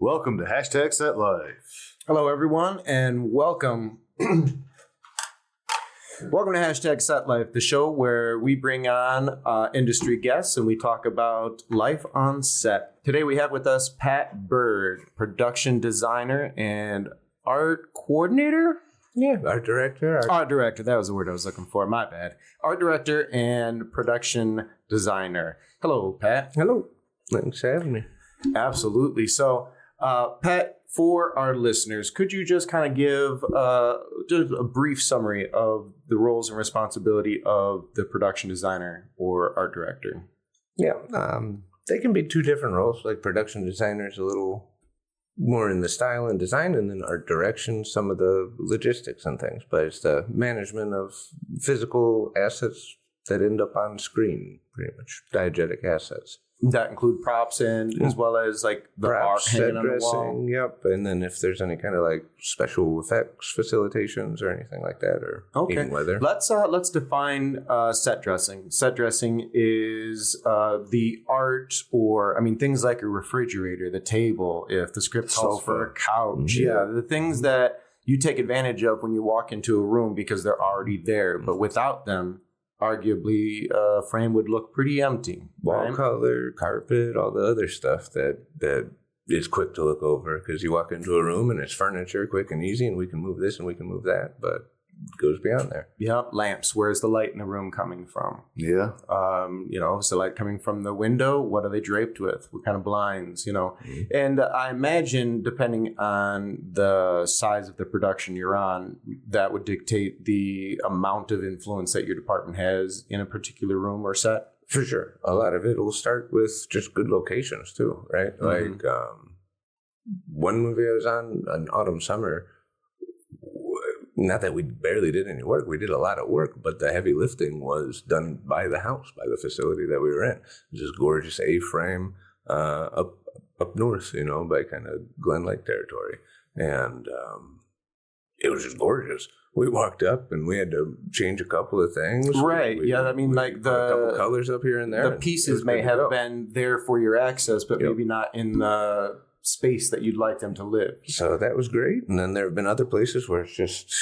Welcome to Hashtag Set Life. Hello, everyone, and welcome. Welcome to Hashtag Set Life, the show where we bring on industry guests and we talk about life on set. Today we have with us Pat Bird, production designer and art coordinator? Yeah, art director. Art director, that was the word I was looking for. My bad. Art director and production designer. Hello, Pat. Hello. Thanks for having me. Absolutely. So, Pat, for our listeners, could you just kind of give just a brief summary of the roles and responsibility of the production designer or art director? Yeah, they can be two different roles. Like production designer is a little more in the style and design, and then art direction, some of the logistics and things. But it's the management of physical assets that end up on screen, pretty much diegetic assets. That include props and as well as like the Props, art hanging on the dressing, wall. yep. And then if there's any kind of like special effects facilitations or anything like that, or even weather. Let's define set dressing. Set dressing is the art, or things like a refrigerator, the table, if the script calls for a couch. Yeah, the things that you take advantage of when you walk into a room because they're already there, but without them, arguably, a frame would look pretty empty. Wall color, carpet, all the other stuff that is quick to look over because you walk into a room and it's furniture, quick and easy, and we can move this and we can move that, but it goes beyond there. Yeah, lamps. Where's the light in the room coming from? Yeah. Is the light coming from the window? What are they draped with? What kind of blinds? And I imagine, depending on the size of the production you're on, that would dictate the amount of influence that your department has in a particular room or set. For sure. A lot of it will start with just good locations too, right? Mm-hmm. Like one movie I was on, an autumn summer, not that we barely did any work. We did a lot of work, but the heavy lifting was done by the house, by the facility that we were in. Just gorgeous A-frame up north, by kind of Glen Lake territory. And it was just gorgeous. We walked up and we had to change a couple of things. Right. We a couple colors up here and there. The pieces may have been there for your access, but maybe not in the space that you'd like them to live. So that was great. And then there have been other places where it's just,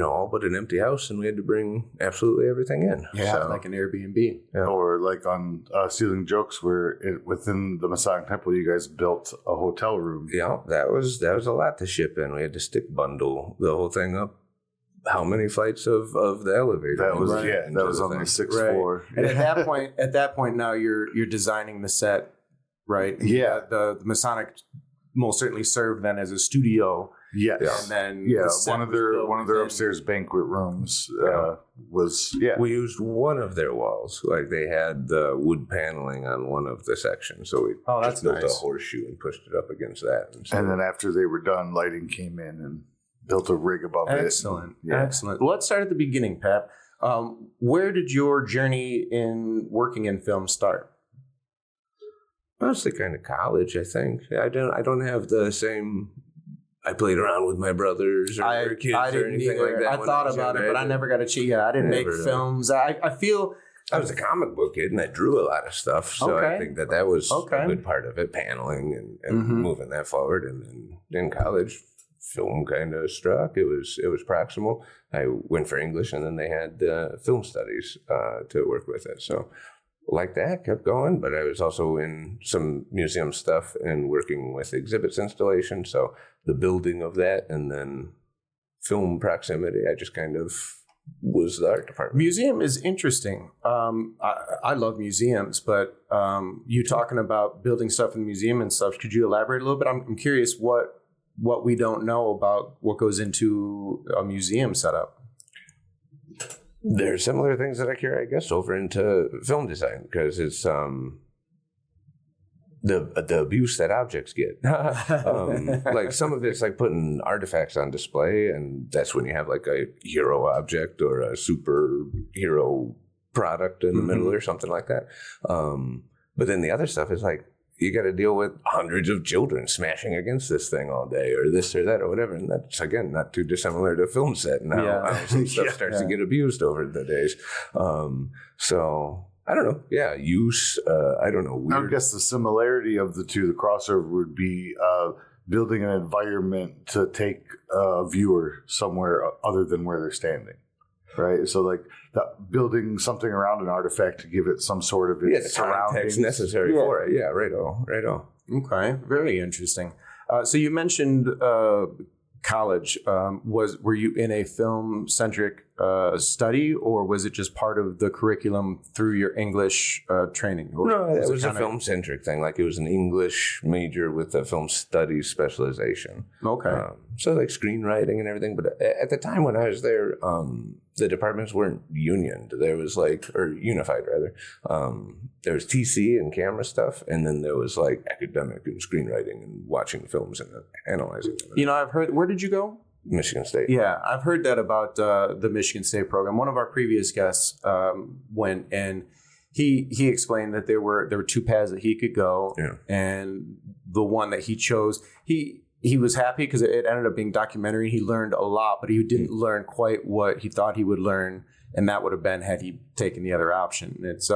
all but an empty house and we had to bring absolutely everything in. Yeah, like an Airbnb. Yeah. Or like on Stealing Jokes, where within the Masonic Temple, you guys built a hotel room. Yeah, that was a lot to ship in. We had to stick bundle the whole thing up. How many flights of the elevator? That was that was on the sixth floor. And at that point now you're designing the set, right? Yeah. The Masonic most certainly served then as a studio. Yes. And then one of their upstairs banquet rooms was We used one of their walls. Like they had the wood paneling on one of the sections, so we just built a horseshoe and pushed it up against that. And then after they were done, lighting came in and built a rig above it. Excellent. Well, let's start at the beginning, Pat. Where did your journey in working in film start? Mostly kind of college, I think. I don't have the same. I played around with my brothers or kids or anything like that. I thought about it, but I never got a chance. Yeah, I didn't make films. I feel I was a comic book kid and I drew a lot of stuff, so I think that was a good part of it, paneling and moving that forward. And then in college, film kind of struck. It was proximal. I went for English, and then they had film studies to work with it. So. Like that, kept going, but I was also in some museum stuff and working with exhibits installation. So the building of that and then film proximity, I just kind of was the art department. Museum is interesting. I love museums, but you talking about building stuff in the museum and stuff, could you elaborate a little bit? I'm curious what we don't know about what goes into a museum setup. There are similar things that I carry, I guess, over into film design because it's the abuse that objects get. Like some of it's like putting artifacts on display, and that's when you have like a hero object or a superhero product in the middle or something like that. But then the other stuff is like you got to deal with hundreds of children smashing against this thing all day or this or that or whatever. And that's, again, not too dissimilar to a film set. Now some stuff starts to get abused over the days. So I don't know. Yeah, use, I don't know. Weird. I guess the similarity of the two, the crossover would be building an environment to take a viewer somewhere other than where they're standing. Right. So like building something around an artifact to give it some sort of the context necessary for it. Yeah. Right on. Okay. Very interesting. So you mentioned college. Were you in a film centric study, or was it just part of the curriculum through your English training? Or no, it was a film centric thing. Like it was an English major with a film studies specialization. Okay. So like screenwriting and everything. But at the time when I was there, the departments weren't unioned. There was or unified rather. There was TC and camera stuff, and then there was like academic and screenwriting and watching films and analyzing them. I've heard. Where did you go? Michigan State. Yeah, I've heard that about the Michigan State program. One of our previous guests went, and he explained that there were 2 paths that he could go, and the one that he chose, he was happy because it ended up being documentary. He learned a lot, but he didn't learn quite what he thought he would learn, and that would have been had he taken the other option. It's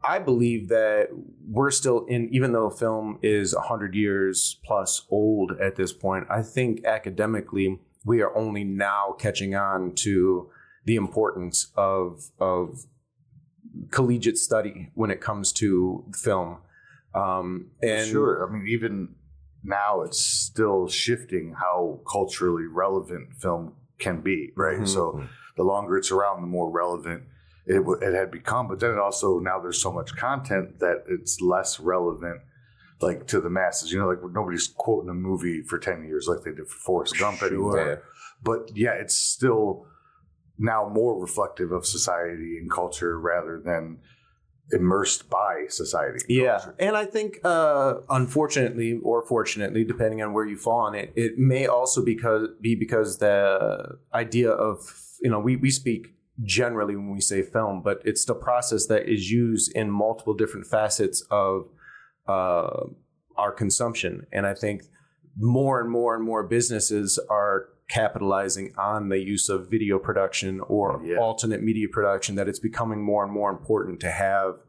I believe that we're still in, even though film is 100 years plus old at this point, I think academically we are only now catching on to the importance of collegiate study when it comes to film. And sure. I mean, even now it's still shifting how culturally relevant film can be, right? Mm-hmm. So the longer it's around, the more relevant it had become. But then it also, now there's so much content that it's less relevant, like to the masses. Like nobody's quoting a movie for 10 years like they did for Forrest Gump anymore. Yeah. But yeah, it's still now more reflective of society and culture rather than immersed by society. Yeah. Culture. And I think, unfortunately or fortunately, depending on where you fall on it, it may also be because the idea of, we speak generally when we say film, but it's the process that is used in multiple different facets of our consumption. And I think more and more and more businesses are capitalizing on the use of video production or alternate media production, that it's becoming more and more important to have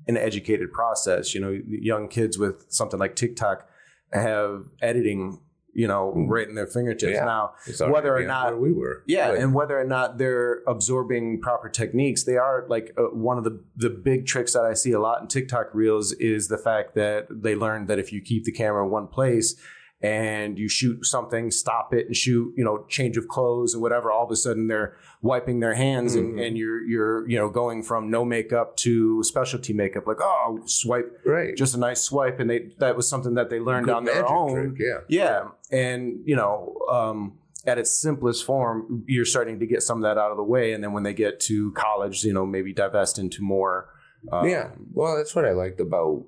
an educated process. Young kids with something like TikTok have editing, right in their fingertips now. Whether or not we were, and whether or not they're absorbing proper techniques, they are like one of the big tricks that I see a lot in TikTok reels is the fact that they learned that if you keep the camera in one place and you shoot something, stop it and shoot, change of clothes and whatever, all of a sudden they're wiping their hands and you're going from no makeup to specialty makeup, like, swipe, right, just a nice swipe. And that was something that they learned on their own. Trick, yeah. And, at its simplest form, you're starting to get some of that out of the way. And then when they get to college, maybe divest into more. Well, that's what I liked about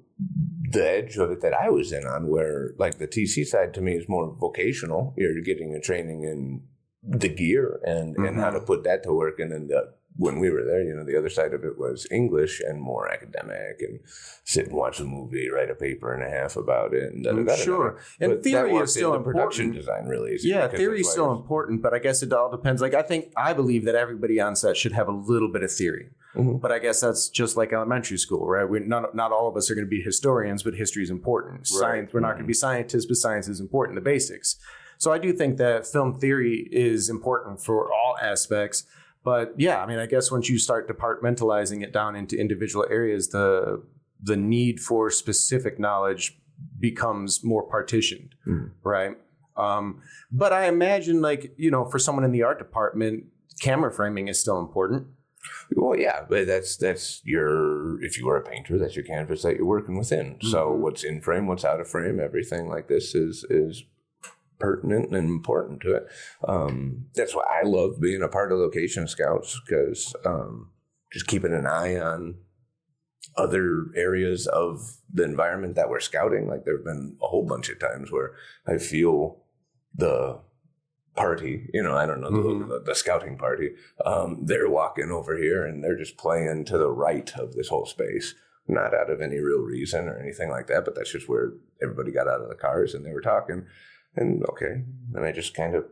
the edge of it that I was in on, where like the TC side to me is more vocational. You're getting a training in the gear and how to put that to work. And then when we were there, the other side of it was English and more academic, and sit and watch a movie, write a paper and a half about it. And sure. And theory is still important. Production design really is. Yeah, theory is still important, but I guess it all depends. Like I believe that everybody on set should have a little bit of theory. Mm-hmm. But I guess that's just like elementary school, right? Not all of us are going to be historians, but history is important. Right. Science, we're not going to be scientists, but science is important, the basics. So I do think that film theory is important for all aspects. But yeah, I guess once you start departmentalizing it down into individual areas, the need for specific knowledge becomes more partitioned, right? But I imagine, for someone in the art department, camera framing is still important. Well, yeah, but that's if you were a painter, that's your canvas that you're working within. Mm-hmm. So what's in frame, what's out of frame, everything like this is pertinent and important to it. That's why I love being a part of Location Scouts, because just keeping an eye on other areas of the environment that we're scouting. Like there have been a whole bunch of times where I feel the party, I don't know, the scouting party, they're walking over here and they're just playing to the right of this whole space, not out of any real reason or anything like that, but that's just where everybody got out of the cars and they were talking. And then I just kind of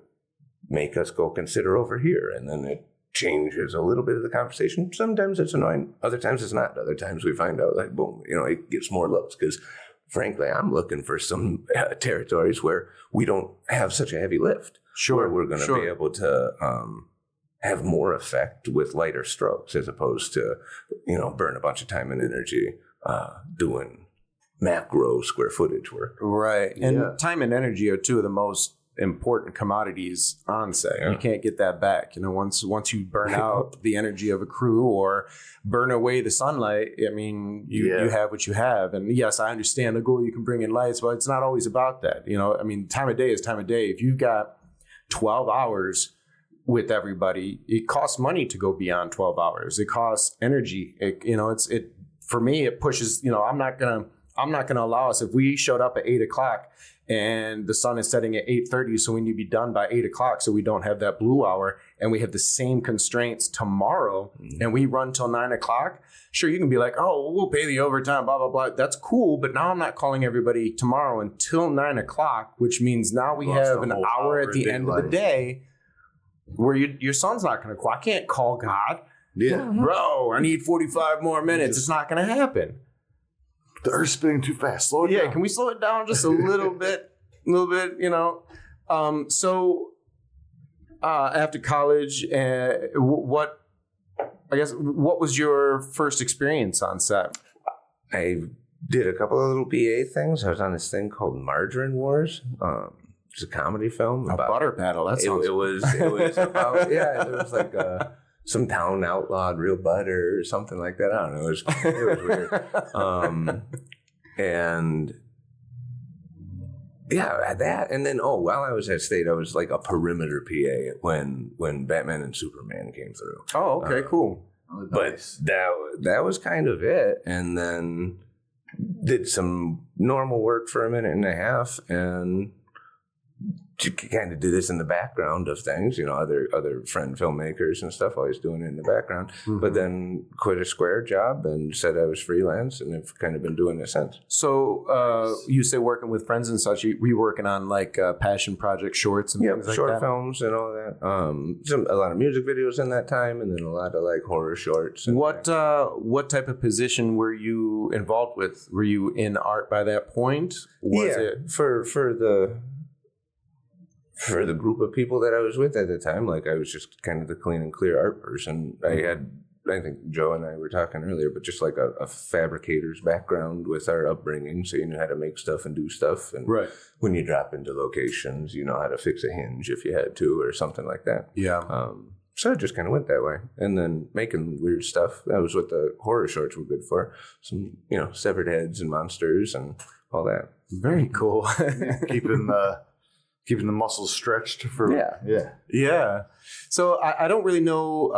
make us go consider over here, and then it changes a little bit of the conversation. Sometimes it's annoying, other times it's not. Other times we find out, like, boom, it gets more looks, because frankly, I'm looking for some territories where we don't have such a heavy lift. Sure. Where we're going to be able to have more effect with lighter strokes as opposed to, burn a bunch of time and energy doing macro square footage work. Right. And time and energy are two of the most important commodities on set. You can't get that back. Once you burn out the energy of a crew or burn away the sunlight, you have what you have. And yes, I understand the goal, you can bring in lights, but it's not always about that. Time of day is time of day. If you've got 12 hours with everybody, it costs money to go beyond 12 hours. It costs energy. For me, it pushes, I'm not going to allow us, if we showed up at 8:00 and the sun is setting at 8:30, so we need to be done by 8:00 so we don't have that blue hour, and we have the same constraints tomorrow, and we run till 9:00. Sure, you can be like, oh, we'll pay the overtime, blah, blah, blah. That's cool, but now I'm not calling everybody tomorrow until 9:00, which means now we have an hour at the end of the day where your son's not going to call. I can't call God. Yeah. Bro, I need 45 more minutes. It's not going to happen. The Earth's spinning too fast. Slow it down. Can we slow it down just a little bit? So after college, what was your first experience on set? I did a couple of little BA things. I was on this thing called Margarine Wars. It's a comedy film. A butter battle. That's it was about it was like some town outlawed real butter or something like that. I don't know. It was weird. And that. And then, while I was at State, I was like a perimeter PA when Batman and Superman came through. Oh, okay, cool. But that was kind of it. And then did some normal work for a minute and a half, and you kind of do this in the background of things, other friend filmmakers and stuff, always doing it in the background. Mm-hmm. But then quit a Square job and said I was freelance, and I've kind of been doing it since. So you say working with friends and such, were you working on like passion project shorts and things like that? Short films and all that. A lot of music videos in that time, and then a lot of like horror shorts. What type of position were you involved with? Were you in art by that point? For the group of people that I was with at the time, like I was just kind of the clean and clear art person. I think Joe and I were talking earlier, but just like a fabricator's background with our upbringing. So you knew how to make stuff and do stuff. And when you drop into locations, you know how to fix a hinge if you had to or something like that. Yeah. So it just kind of went that way. And then making weird stuff. That was what the horror shorts were good for. Some, severed heads and monsters and all that. Very cool. Keeping the muscles stretched for yeah. So I don't really know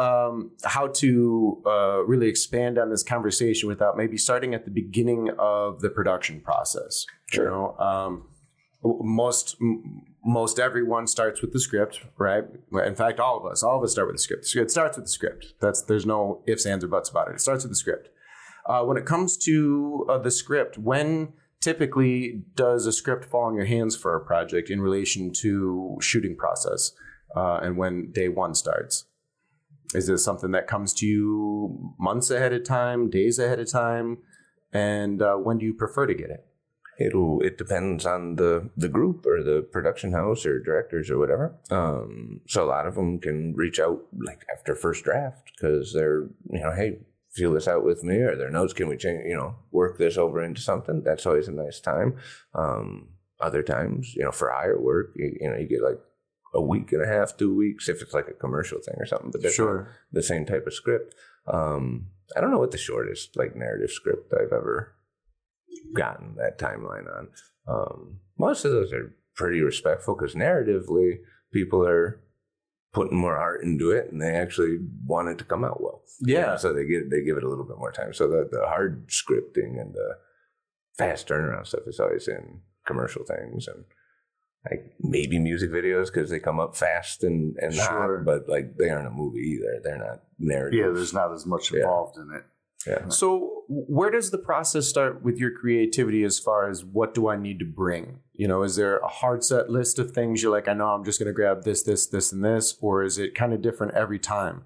how to really expand on this conversation without maybe starting at the beginning of the production process. Sure. Most everyone starts with the script, right? In fact, all of us start with the script. It starts with the script. There's no ifs, ands, or buts about it. It starts with the script. When it comes to the script, when typically does a script fall in your hands for a project in relation to shooting process and when day one starts? Is this something that comes to you months ahead of time, days ahead of time? And when do you prefer to get it? It depends on the group or the production house or directors or whatever. So a lot of them can reach out like after first draft because they're, hey, feel this out with me, or their notes, can we change, work this over into something? That's always a nice time. Other times, for higher work, you get like a week and a half, 2 weeks, if it's like a commercial thing or something, but that's not the same type of script. I don't know what the shortest like narrative script I've ever gotten that timeline on. Most of those are pretty respectful because narratively people are putting more heart into it, and they actually want it to come out well. Yeah. So they give it a little bit more time. So the hard scripting and the fast turnaround stuff is always in commercial things and like maybe music videos because they come up fast and hot, but like they aren't a movie either. They're not narrative. Yeah, there's not as much involved in it. Yeah. So where does the process start with your creativity as far as what do I need to bring? Is there a hard set list of things you're like, I know I'm just going to grab this, this, this, and this, or is it kind of different every time?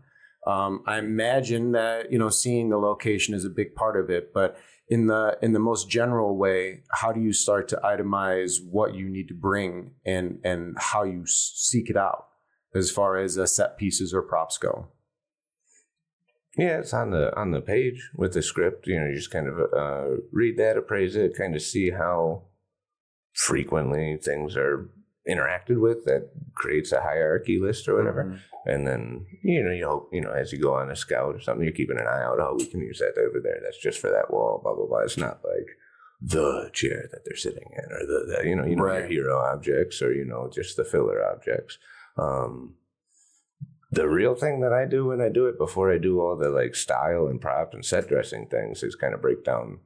I imagine that, seeing the location is a big part of it, but in the most general way, how do you start to itemize what you need to bring and how you seek it out as far as set pieces or props go? Yeah, it's on the page with the script. You just kind of read that, appraise it, kind of see how frequently things are interacted with. That creates a hierarchy list or whatever. Mm-hmm. And then, you hope, as you go on a scout or something, you're keeping an eye out. Oh, we can use that over there. That's just for that wall, blah, blah, blah. It's not like the chair that they're sitting in or the right. Your hero objects or, just the filler objects. The real thing that I do when I do it before I do all the like style and prop and set dressing things is kind of break down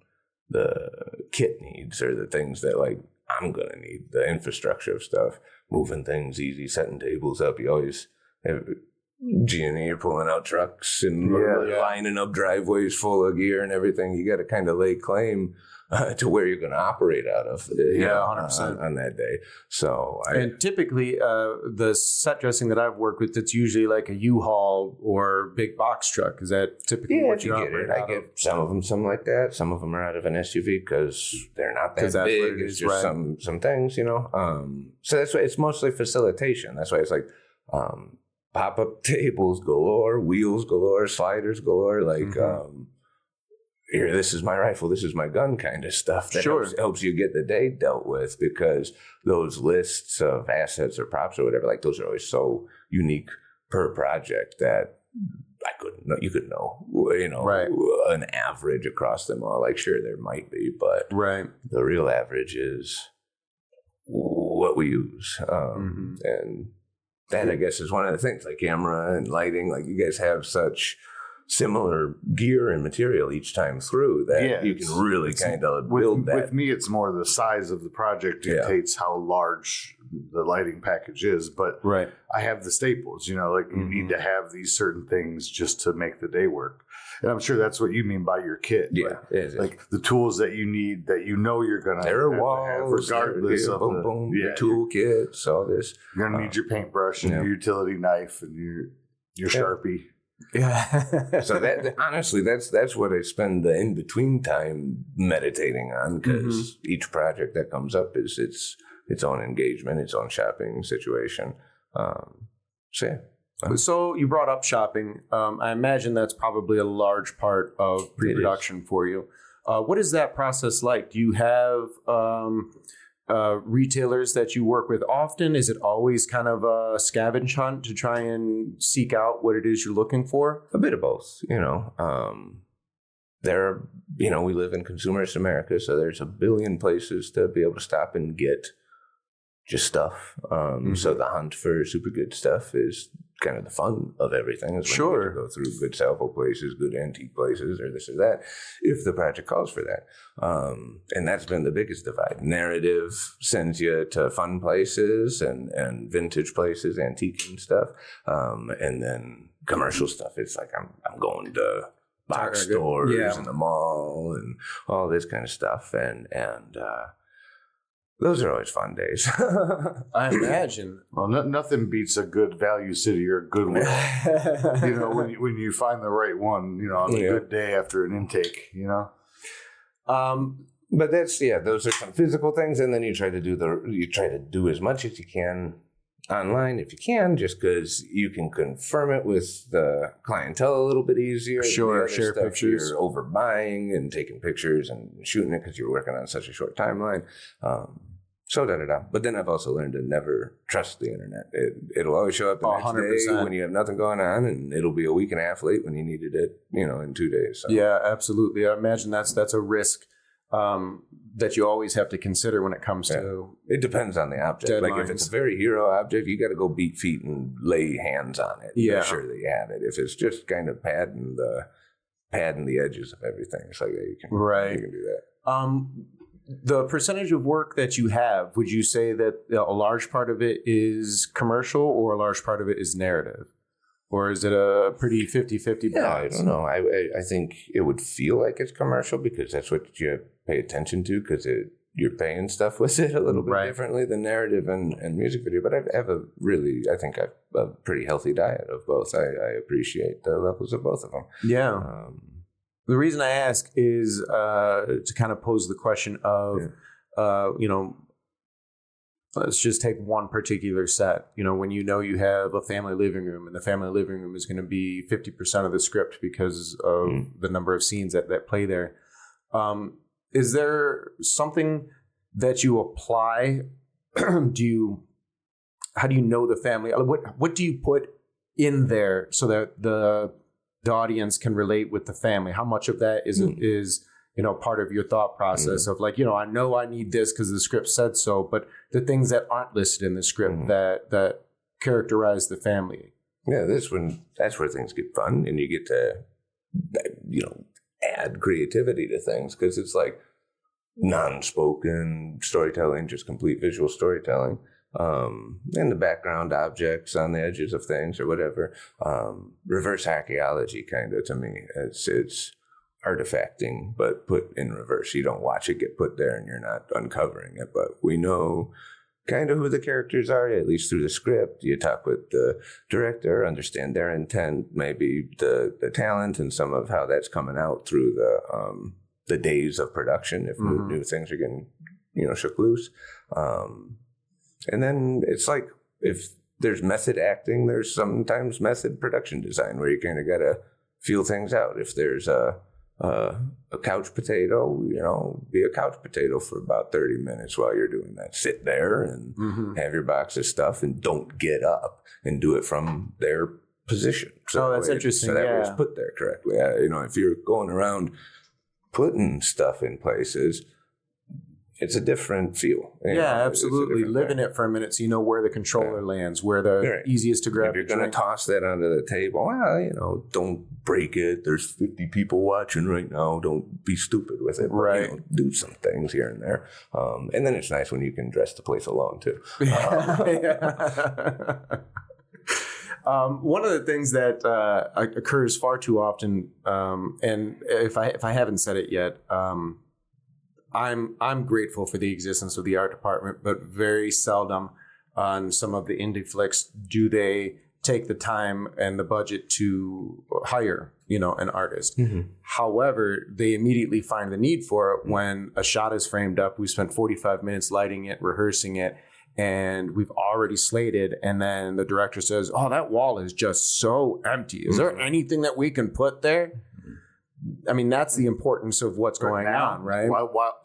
the kit needs or the things that like I'm going to need, the infrastructure of stuff, moving things easy, setting tables up. You always have G&E, you're pulling out trucks and lining up driveways full of gear and everything. You got to kind of lay claim to where you're going to operate out of 100% on that day. So and typically the set dressing that I've worked with, it's usually like a U-Haul or big box truck. Is that typically what you operate out of? I get some of them, some like that. Some of them are out of an SUV because they're not that big. It's just some things, So that's why it's mostly facilitation. That's why it's like pop-up tables galore, wheels galore, sliders galore, like here, this is my rifle, this is my gun kind of stuff that helps you get the day dealt with, because those lists of assets or props or whatever, like those are always so unique per project that you could know, an average across them all. Like, sure, there might be, but the real average is what we use. And that, I guess, is one of the things, like camera and lighting, like you guys have such similar gear and material each time through that you can really kind of build that. With me, it's more the size of the project dictates how large the lighting package is. But I have the staples, you need to have these certain things just to make the day work. And I'm sure that's what you mean by your kit. Yeah. Like the tools that you need that you're going to have regardless of your toolkits, all this. You're going to need your paintbrush and your utility knife and your Sharpie. Yeah. So that honestly, that's what I spend the in between time meditating on, because each project that comes up is its own engagement, its own shopping situation. So you brought up shopping. I imagine that's probably a large part of pre-production for you. What is that process like? Do you have retailers that you work with often? Is it always kind of a scavenge hunt to try and seek out what it is you're looking for? A bit of both, we live in consumerist America, so there's a billion places to be able to stop and get just stuff. So the hunt for super good stuff is kind of the fun of everything. Is when you go through good salvo places, good antique places, or this or that, if the project calls for that. And that's been the biggest divide. Narrative sends you to fun places and vintage places, antique and stuff. And then commercial stuff, it's like I'm going to box stores and the mall and all this kind of stuff. And those are always fun days. I imagine. Well, nothing beats a good Value City or Goodwill. When you find the right one, on a good day after an intake, But that's those are some physical things, and then you try to do as much as you can online if you can, just because you can confirm it with the clientele a little bit easier. Share pictures. You're overbuying and taking pictures and shooting it because you're working on such a short timeline. But then I've also learned to never trust the internet. It'll always show up the next 100%. Day when you have nothing going on, and it'll be a week and a half late when you needed it, in 2 days. So. Yeah, absolutely. I imagine that's a risk that you always have to consider when it comes to. It depends on the object. Deadlines. Like if it's a very hero object, you got to go beat feet and lay hands on it. And make sure that you have it. If it's just kind of padding the edges of everything, it's like you can do that. The percentage of work that you have, would you say that a large part of it is commercial or a large part of it is narrative? Or is it a pretty 50-50 balance? Yeah, I don't know. I think it would feel like it's commercial because that's what you pay attention to, because you're paying stuff with it a little bit differently than narrative and music video. But I have a pretty healthy diet of both. I appreciate the levels of both of them. Yeah. The reason I ask is to kind of pose the question of, let's just take one particular set. When you have a family living room, and the family living room is going to be 50% of the script because of the number of scenes that play there. Is there something that you apply? How do you know the family? What do you put in there so that the audience can relate with the family? How much of that is part of your thought process of like, I know I need this because the script said so, but the things that aren't listed in the script that characterize the family. Yeah, that's where things get fun, and you get to, add creativity to things, because it's like non-spoken storytelling, just complete visual storytelling. And the background objects on the edges of things or whatever. Reverse archaeology kind of, to me. It's artifacting, but put in reverse. You don't watch it get put there and you're not uncovering it, but we know kind of who the characters are, at least through the script. You talk with the director, understand their intent, maybe the talent, and some of how that's coming out through the days of production, if new things are getting, shook loose. And then it's like, if there's method acting, there's sometimes method production design, where you kind of got to feel things out. If there's a couch potato, be a couch potato for about 30 minutes while you're doing that. Sit there and have your box of stuff, and don't get up, and do it from their position. So that's interesting. So that was put there correctly. If you're going around putting stuff in places, it's a different feel. Absolutely. Live in it for a minute so you know where the controller lands, where the easiest to grab. If you're going to toss that onto the table, don't break it. There's 50 people watching right now. Don't be stupid with it. But, do some things here and there. And then it's nice when you can dress the place along too. One of the things that occurs far too often, and if I haven't said it yet, I'm grateful for the existence of the art department, but very seldom on some of the indie flicks do they take the time and the budget to hire, an artist. However, they immediately find the need for it when a shot is framed up. We spent 45 minutes lighting it, rehearsing it, and we've already slated. And then the director says, "Oh, that wall is just so empty. Is there anything that we can put there?" I mean, that's the importance of what's going on, right?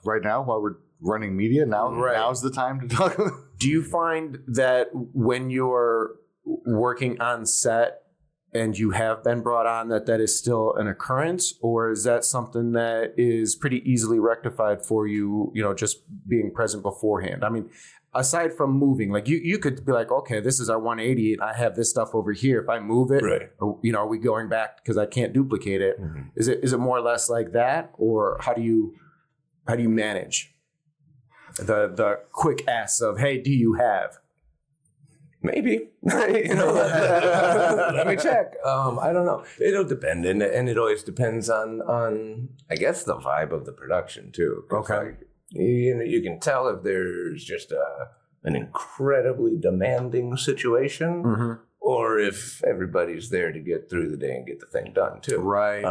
Right now, while we're running media, now's the time to talk. Do you find that when you're working on set and you have been brought on, that is still an occurrence, or is that something that is pretty easily rectified for you, just being present beforehand? I mean, aside from moving, like you could be like, okay, this is our 180 and I have this stuff over here. If I move it, or, are we going back because I can't duplicate it? Is it more or less like that? Or how do you manage the quick ask of, hey, do you have? Maybe. Let me check. I don't know. It'll depend. And it always depends on, I guess, the vibe of the production too. Okay. You can tell if there's just an incredibly demanding situation, or if everybody's there to get through the day and get the thing done too. Right.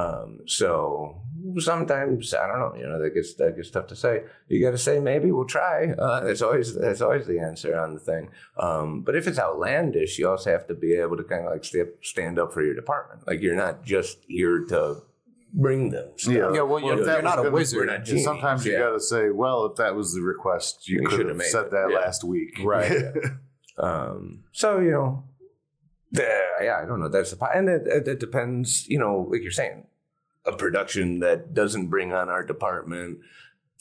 So sometimes, I don't know, that gets tough to say. You got to say, maybe we'll try. That's always the answer on the thing. But if it's outlandish, you also have to be able to kind of like stand up for your department. Like, you're not just here to bring them stuff. Well, you're not a wizard. Not genies, sometimes you got to say, well, if that was the request, you could have said that last week. Right. So, I don't know. That's and it depends, like you're saying, a production that doesn't bring on our department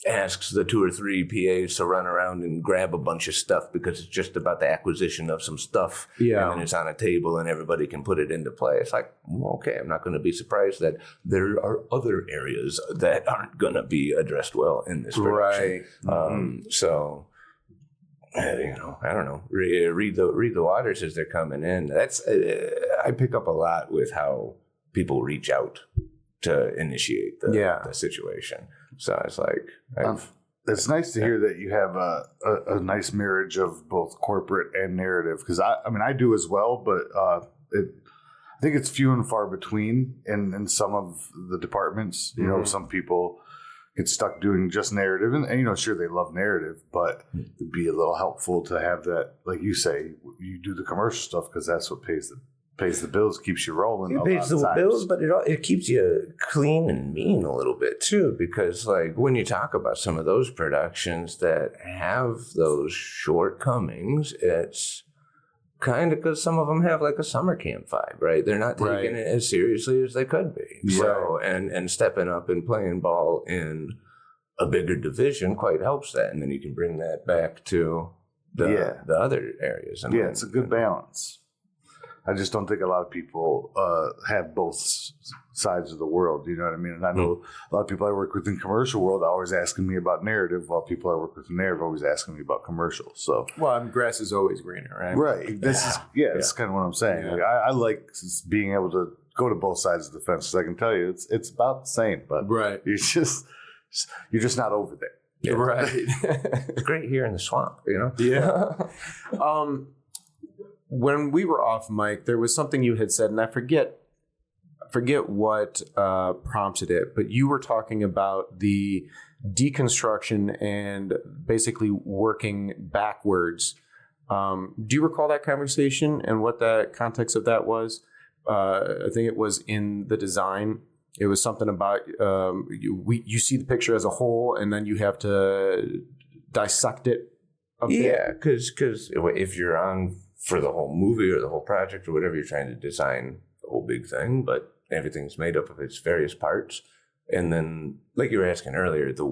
asks the 2 or 3 PAs to run around and grab a bunch of stuff because it's just about the acquisition of some stuff. Yeah. And then it's on a table and everybody can put it into play. It's like, okay, I'm not going to be surprised that there are other areas that aren't going to be addressed well in this production. Right. So, I don't know. Read the waters as they're coming in. That's I pick up a lot with how people reach out to initiate the situation. So it's like, it's nice to hear that you have a nice marriage of both corporate and narrative, because I do as well, but I think it's few and far between in some of the departments. You know, some people get stuck doing just narrative, and sure, they love narrative, but it'd be a little helpful to have that, like you say, you do the commercial stuff because that's what pays the bills, keeps you rolling. It pays the bills, but it keeps you clean and mean a little bit too, because like when you talk about some of those productions that have those shortcomings, it's kind of because some of them have like a summer camp vibe, right? They're not taking it as seriously as they could be. Yeah. So and stepping up and playing ball in a bigger division quite helps that, and then you can bring that back to the other areas. And it's a good balance. I just don't think a lot of people have both sides of the world. You know what I mean? And I know a lot of people I work with in commercial world are always asking me about narrative, while people I work with in narrative are always asking me about commercial. So, grass is always greener, right? Right. That's kind of what I'm saying. Yeah. Like, I like being able to go to both sides of the fence, because I can tell you it's about the same, but you're just not over there. Yeah. Right. It's great here in the swamp, Yeah. When we were off mic, there was something you had said, and I forget what prompted it, but you were talking about the deconstruction and basically working backwards. Do you recall that conversation and what the context of that was? I think it was in the design. It was something about you see the picture as a whole, and then you have to dissect it a bit. Yeah, because if you're on for the whole movie or the whole project or whatever, you're trying to design the whole big thing, but everything's made up of its various parts. And then, like you were asking earlier, the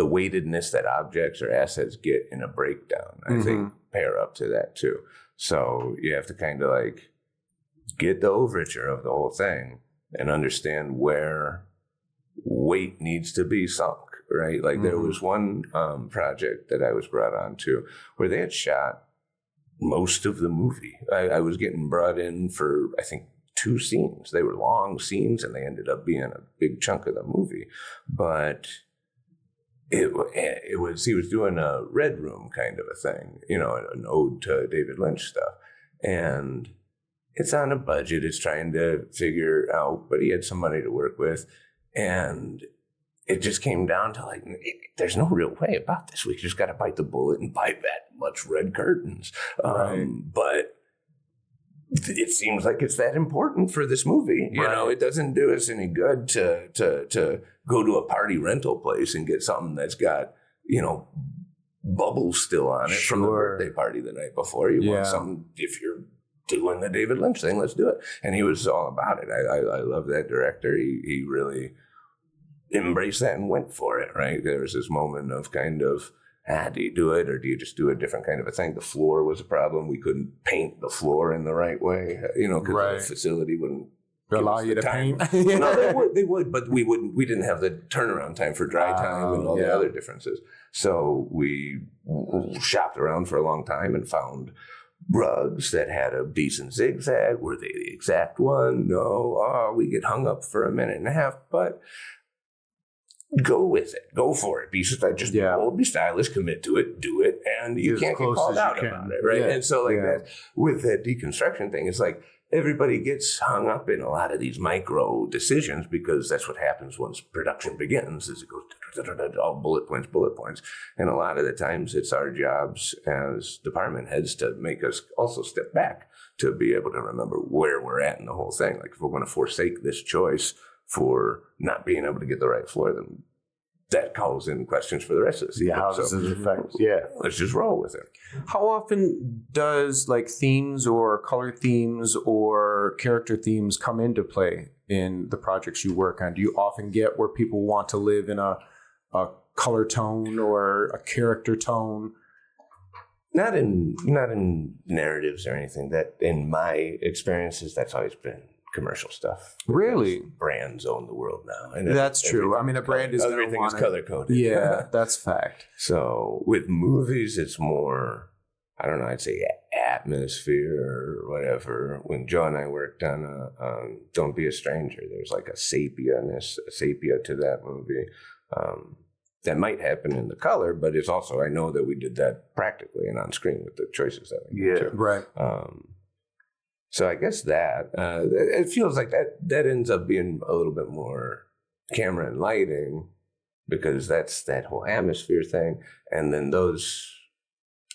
weightedness that objects or assets get in a breakdown, I think, pair up to that too. So you have to kind of like get the overture of the whole thing and understand where weight needs to be sunk, right? Like there was one project that I was brought on to where they had shot most of the movie. I was getting brought in for, I think, 2 scenes. They were long scenes, and they ended up being a big chunk of the movie. But he was doing a Red Room kind of a thing, an ode to David Lynch stuff. And it's on a budget. It's trying to figure out, but he had some money to work with. And it just came down to like, there's no real way about this. We just got to bite the bullet and buy that much red curtains. But it seems like it's that important for this movie. You know, it doesn't do us any good to go to a party rental place and get something that's got, bubbles still on it from the birthday party the night before. You want something, if you're doing the David Lynch thing, let's do it. And he was all about it. I love that director. He really embraced that and went for it, right? There was this moment of kind of, do you do it or do you just do a different kind of a thing? The floor was a problem. We couldn't paint the floor in the right way, because the facility wouldn't allow you to paint. No, they would, but we didn't have the turnaround time for dry time and all the other differences. So we shopped around for a long time and found rugs that had a decent zigzag. Were they the exact one? No. We get hung up for a minute and a half, but go with it. Go for it. Be bold, be stylish, commit to it, do it, and you can't get called out about it, right? Yeah. And so that, with that deconstruction thing, it's like everybody gets hung up in a lot of these micro decisions because that's what happens once production begins, is it goes all bullet points. And a lot of the times it's our jobs as department heads to make us also step back to be able to remember where we're at in the whole thing. Like if we're going to forsake this choice for not being able to get the right floor, then that calls in questions for the rest of the season. How does it affect? Let's just roll with it. How often does like themes or color themes or character themes come into play in the projects you work on? Do you often get where people want to live in a color tone or a character tone? Not in narratives or anything. That in my experiences, that's always been commercial stuff. Really? Brands own the world now. And that's true. I mean, a brand is everything is color coded. Yeah, that's fact. So with movies, it's more, I don't know, I'd say atmosphere or whatever. When Joe and I worked on Don't Be a Stranger, there's like a sepia to that movie. that might happen in the color, but it's also, I know that we did that practically and on screen with the choices that we made. Yeah, right. So I guess that it feels like that ends up being a little bit more camera and lighting, because that's that whole atmosphere thing. And then those,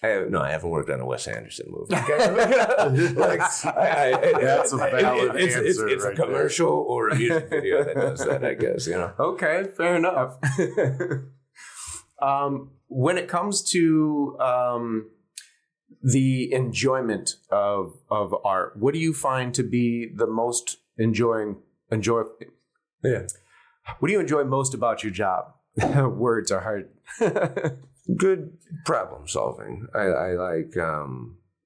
I haven't worked on a Wes Anderson movie. That's a valid answer. It's right a commercial there. Or a music video that does that, I guess. Okay, fair enough. When it comes to the enjoyment of art, what do you find to be the most enjoy? Yeah. What do you enjoy most about your job? Words are hard. Good problem solving. I like,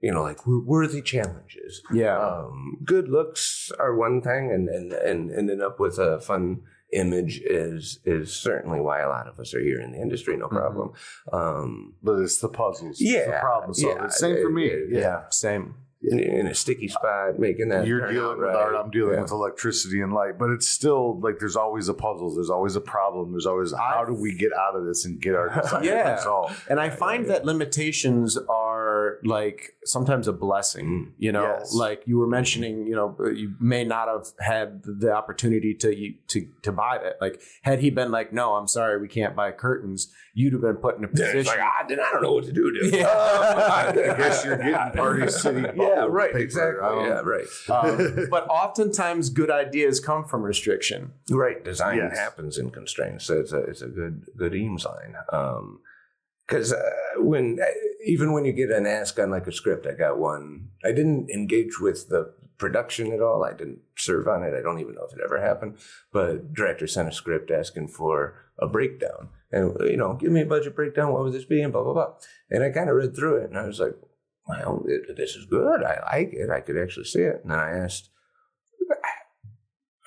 like worthy challenges. Yeah. Good looks are one thing, and ending up with a fun image is certainly why a lot of us are here in the industry. No problem. But it's the puzzles. Yeah. It's the problem solving. Same for me. Yeah. Same. In a sticky spot, making that. You're dealing with art, I'm dealing with electricity and light, but it's still like there's always a puzzle, there's always a problem, there's always how do we get out of this and get our design resolved. And I find that limitations are like sometimes a blessing. Like you were mentioning, you may not have had the opportunity to buy that. Like had he been like, no, I'm sorry, we can't buy curtains, you'd have been put in a position. It's like, then I don't know what to do. Dude. I guess you're getting Party City. Yeah, right. Paper. Exactly. Yeah, right. But oftentimes, good ideas come from restriction. Right. Design happens in constraints. So it's a good Eames line. Because when you get an ask on like a script, I got one. I didn't engage with the production at all. I didn't serve on it. I don't even know if it ever happened. But director sent a script asking for a breakdown, and give me a budget breakdown. What would this be? And blah blah blah. And I kind of read through it, and I was like, well, this is good. I like it. I could actually see it. And then I asked,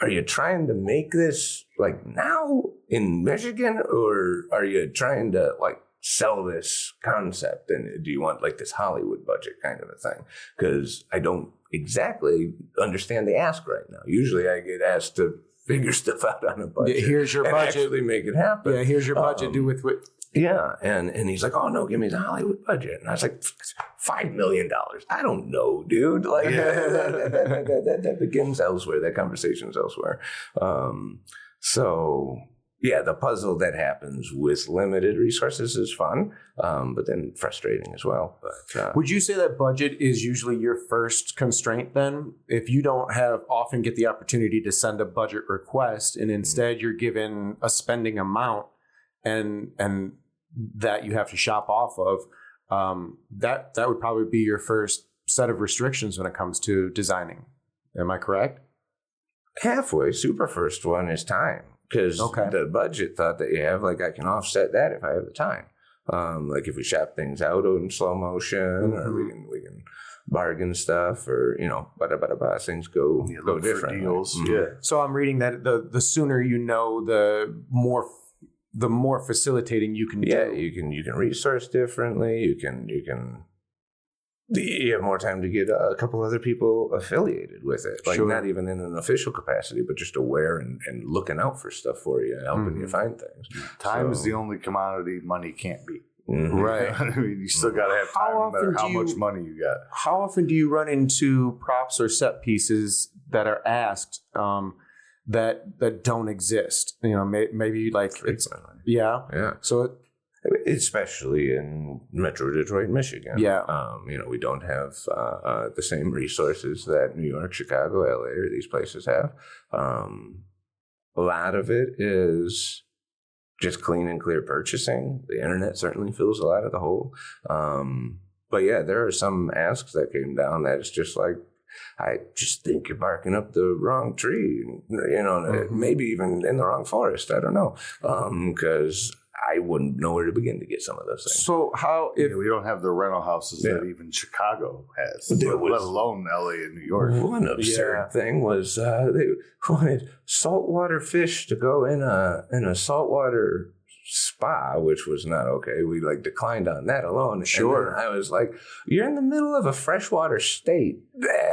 are you trying to make this like now in Michigan, or are you trying to like sell this concept? And do you want like this Hollywood budget kind of a thing? Because I don't exactly understand the ask right now. Usually I get asked to figure stuff out on a budget. Here's your budget. Actually make it happen. Yeah, here's your budget. Do with what. Yeah, and he's like, oh no, give me the Hollywood budget, and I was like, $5 million. I don't know, dude. Like that begins elsewhere. That conversation's elsewhere. So yeah, the puzzle that happens with limited resources is fun, but then frustrating as well. But would you say that budget is usually your first constraint then? If you don't often get the opportunity to send a budget request, and instead you're given a spending amount and that you have to shop off of, that would probably be your first set of restrictions when it comes to designing. Am I correct? Halfway. Super first one is time, because the budget thought that you have, like I can offset that if I have the time. Like if we shop things out in slow motion, or we can bargain stuff, or things go different. Deals. So I'm reading that the sooner you know, the more facilitating you can do. Yeah, you can resource differently. You have more time to get a couple other people affiliated with it. Like not even in an official capacity, but just aware and looking out for stuff for you, helping you find things. Time is the only commodity money can't beat. Mm-hmm. Right. I mean, you still got to have time no matter how much money you got. How often do you run into props or set pieces that are asked that don't exist? Maybe like Yeah. So especially in Metro Detroit, Michigan. Yeah. We don't have the same resources that New York, Chicago, LA, or these places have. A lot of it is just clean and clear purchasing. The internet certainly fills a lot of the hole. But yeah, there are some asks that came down that it's just like, I just think you're barking up the wrong tree, maybe even in the wrong forest. I don't know. Because I wouldn't know where to begin to get some of those things. So how if we don't have the rental houses that even Chicago has, let alone LA and New York. One absurd thing was they wanted saltwater fish to go in a saltwater spa, which was not okay. We like declined on that alone. Sure. And I was like, you're in the middle of a freshwater state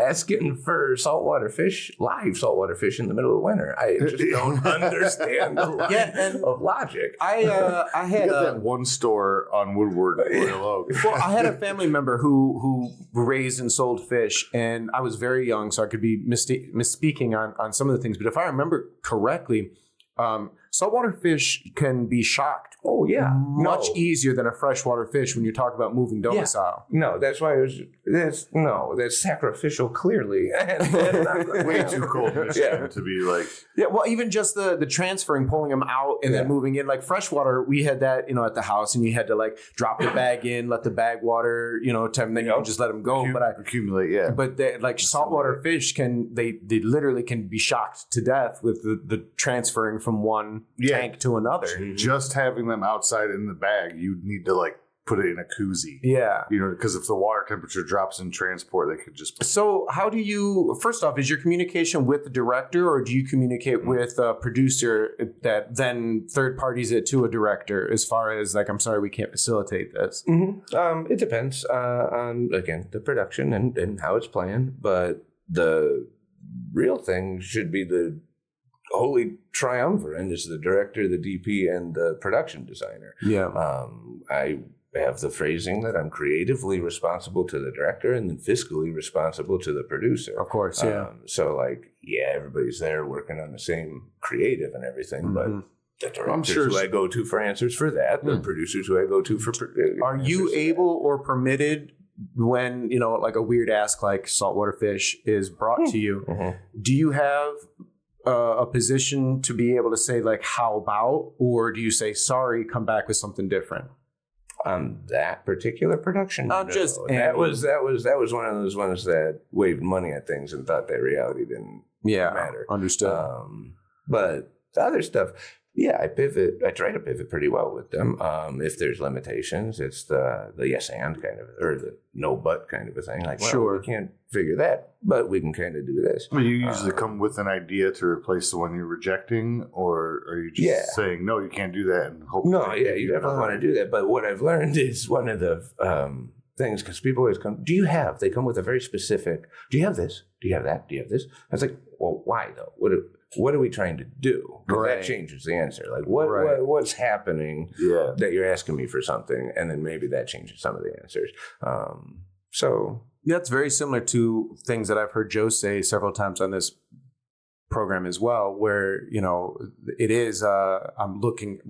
asking for saltwater fish, live saltwater fish in the middle of winter. I just don't understand the line of logic. I had that one store on Woodward. Well, I had a family member who raised and sold fish, and I was very young, so I could be misspeaking on some of the things. But if I remember correctly, saltwater fish can be shocked. Oh yeah, much easier than a freshwater fish when you talk about moving domicile. Yeah. No, that's why that's sacrificial. Clearly, way too cold Michigan to be like. Yeah, well, even just the transferring, pulling them out, and then moving in. Like freshwater, we had that at the house, and you had to like drop the bag in, let the bag water, and then you can just let them go. But accumulate, yeah. But like saltwater fish they literally can be shocked to death with the transferring from one tank to another. Just having them outside in the bag, you need to like put it in a koozie. Yeah. Because if the water temperature drops in transport, they could just... So how do you, first off, is your communication with the director, or do you communicate with a producer that then third parties it to a director as far as like, I'm sorry, we can't facilitate this? It depends on, again, the production and how it's planned. But the real thing should be the holy triumvirate is the director, the DP, and the production designer. Yeah. I have the phrasing that I'm creatively responsible to the director and then fiscally responsible to the producer. Of course, yeah. So like, everybody's there working on the same creative and everything, but the directors who I go to for answers for that, the producers who I go to for... Are you able or permitted when, like a weird ask like saltwater fish is brought to you, do you have a position to be able to say like, how about, or do you say, sorry, come back with something different? On that particular production, just that was one of those ones that waved money at things and thought that reality didn't matter. Understood. But the other stuff, I pivot. I try to pivot pretty well with them. If there's limitations, it's the yes and kind of, or the no but kind of a thing. Like, we can't figure that, but we can kind of do this. Well, you usually come with an idea to replace the one you're rejecting, or are you just saying, no, you can't do that? And hope you definitely want to do that. But what I've learned is one of the things, because people always come, they come with a very specific, do you have this? Do you have that? Do you have this? I was like, well, why though? What are we trying to do? Because that changes the answer. Like, what's happening that you're asking me for something, and then maybe that changes some of the answers. That's very similar to things that I've heard Joe say several times on this program as well, where, it is, I'm looking,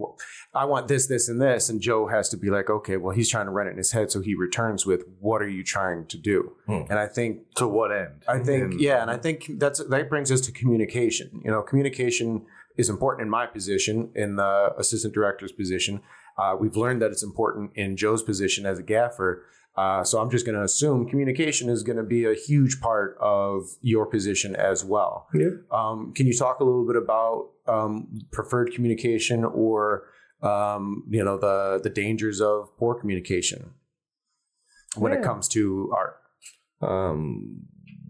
I want this, this, and this. And Joe has to be like, okay, well, he's trying to run it in his head. So he returns with, what are you trying to do? And I think... To what end? I think, and I think that brings us to communication. Communication is important in my position, in the assistant director's position. We've learned that it's important in Joe's position as a gaffer. So I'm just going to assume communication is going to be a huge part of your position as well. Yeah. Can you talk a little bit about preferred communication, or the dangers of poor communication when it comes to art?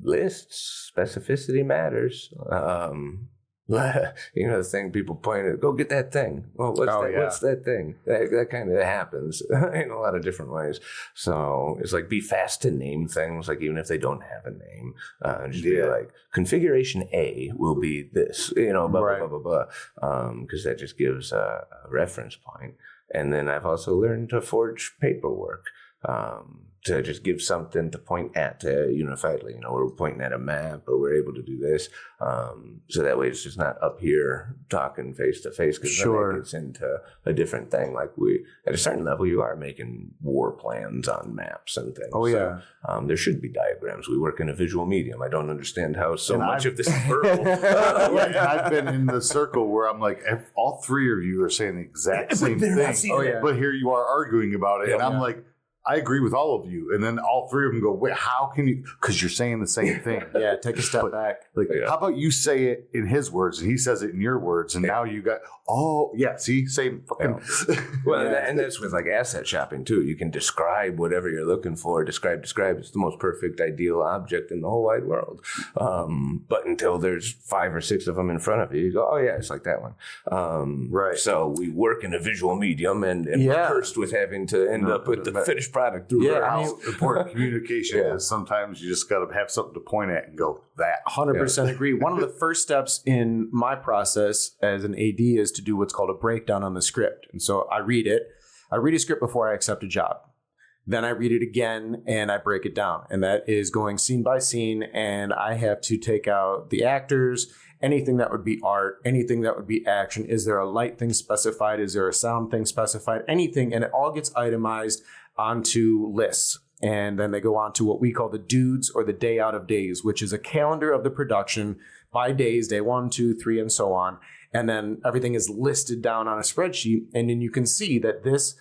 Lists, specificity matters. The thing people point at, go get that thing. Well, what's that thing? That kind of happens in a lot of different ways. So it's like, be fast to name things, like even if they don't have a name. Just be like, configuration A will be this, blah, blah, blah, blah, blah. Because that just gives a reference point. And then I've also learned to forge paperwork. To just give something to point at unifiedly. We're pointing at a map, or we're able to do this. So that way it's just not up here talking face to face, because then it gets into a different thing. Like at a certain level, you are making war plans on maps and things. Oh, yeah. So, there should be diagrams. We work in a visual medium. I don't understand how much of this is verbal. I've been in the circle where I'm like, all three of you are saying the exact same thing. But here you are arguing about it. And I'm like, I agree with all of you. And then all three of them go, wait, how can you? Because you're saying the same thing. Yeah, take a step back. Like, how about you say it in his words and he says it in your words, and now you got, see, same fucking. Well, and that's with like asset shopping too. You can describe whatever you're looking for. Describe. It's the most perfect, ideal object in the whole wide world. But until there's 5 or 6 of them in front of you, you go, oh yeah, it's like that one. Right. So we work in a visual medium, and we're cursed with having to end up with the finished product through how important communication is. Sometimes you just got to have something to point at and go, that. 100% agree. One of the first steps in my process as an AD is to do what's called a breakdown on the script. And so I read it. I read a script before I accept a job. Then I read it again and I break it down. And that is going scene by scene. And I have to take out the actors, anything that would be art, anything that would be action. Is there a light thing specified? Is there a sound thing specified? Anything. And it all gets itemized onto lists. And then they go on to what we call the dudes or the day out of days, which is a calendar of the production by days, day 1, 2, 3, and so on. And then everything is listed down on a spreadsheet. And then you can see that this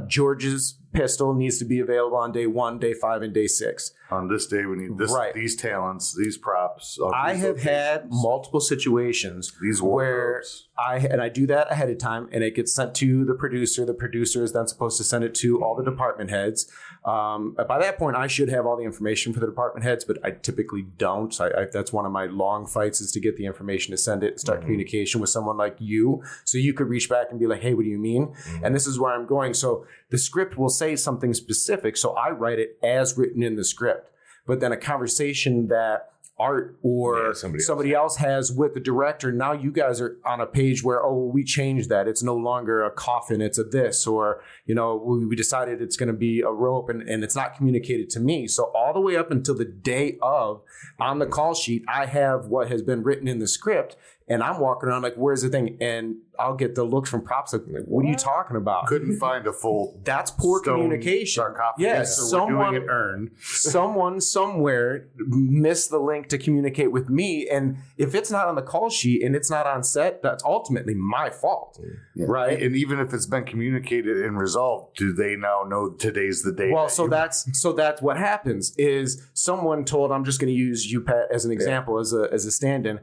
George's pistol needs to be available on day 1, day 5, and day 6. On this day, we need this, these talents, these props. I have had multiple situations where I do that ahead of time, and it gets sent to the producer. The producer is then supposed to send it to all the department heads. By that point, I should have all the information for the department heads, but I typically don't. That's one of my long fights, is to get the information to send it and start communication with someone like you, so you could reach back and be like, hey, what do you mean? And this is where I'm going. So the script will say something specific, so I write it as written in the script. But then a conversation that Art or somebody else has with the director, now you guys are on a page where, we changed that. It's no longer a coffin, it's a this. Or, we decided it's going to be a rope, and it's not communicated to me. So all the way up until the day of, on the call sheet, I have what has been written in the script. And I'm walking around like, where's the thing? And I'll get the looks from props like, what are you talking about? Couldn't find a full. That's poor communication. Yes, so we're doing it earned. Someone somewhere missed the link to communicate with me. And if it's not on the call sheet and it's not on set, that's ultimately my fault. Yeah. Right. And even if it's been communicated and resolved, do they now know today's the day? Well, so that's what happens is someone told, I'm just going to use you, Pat, as an example, as a stand-in.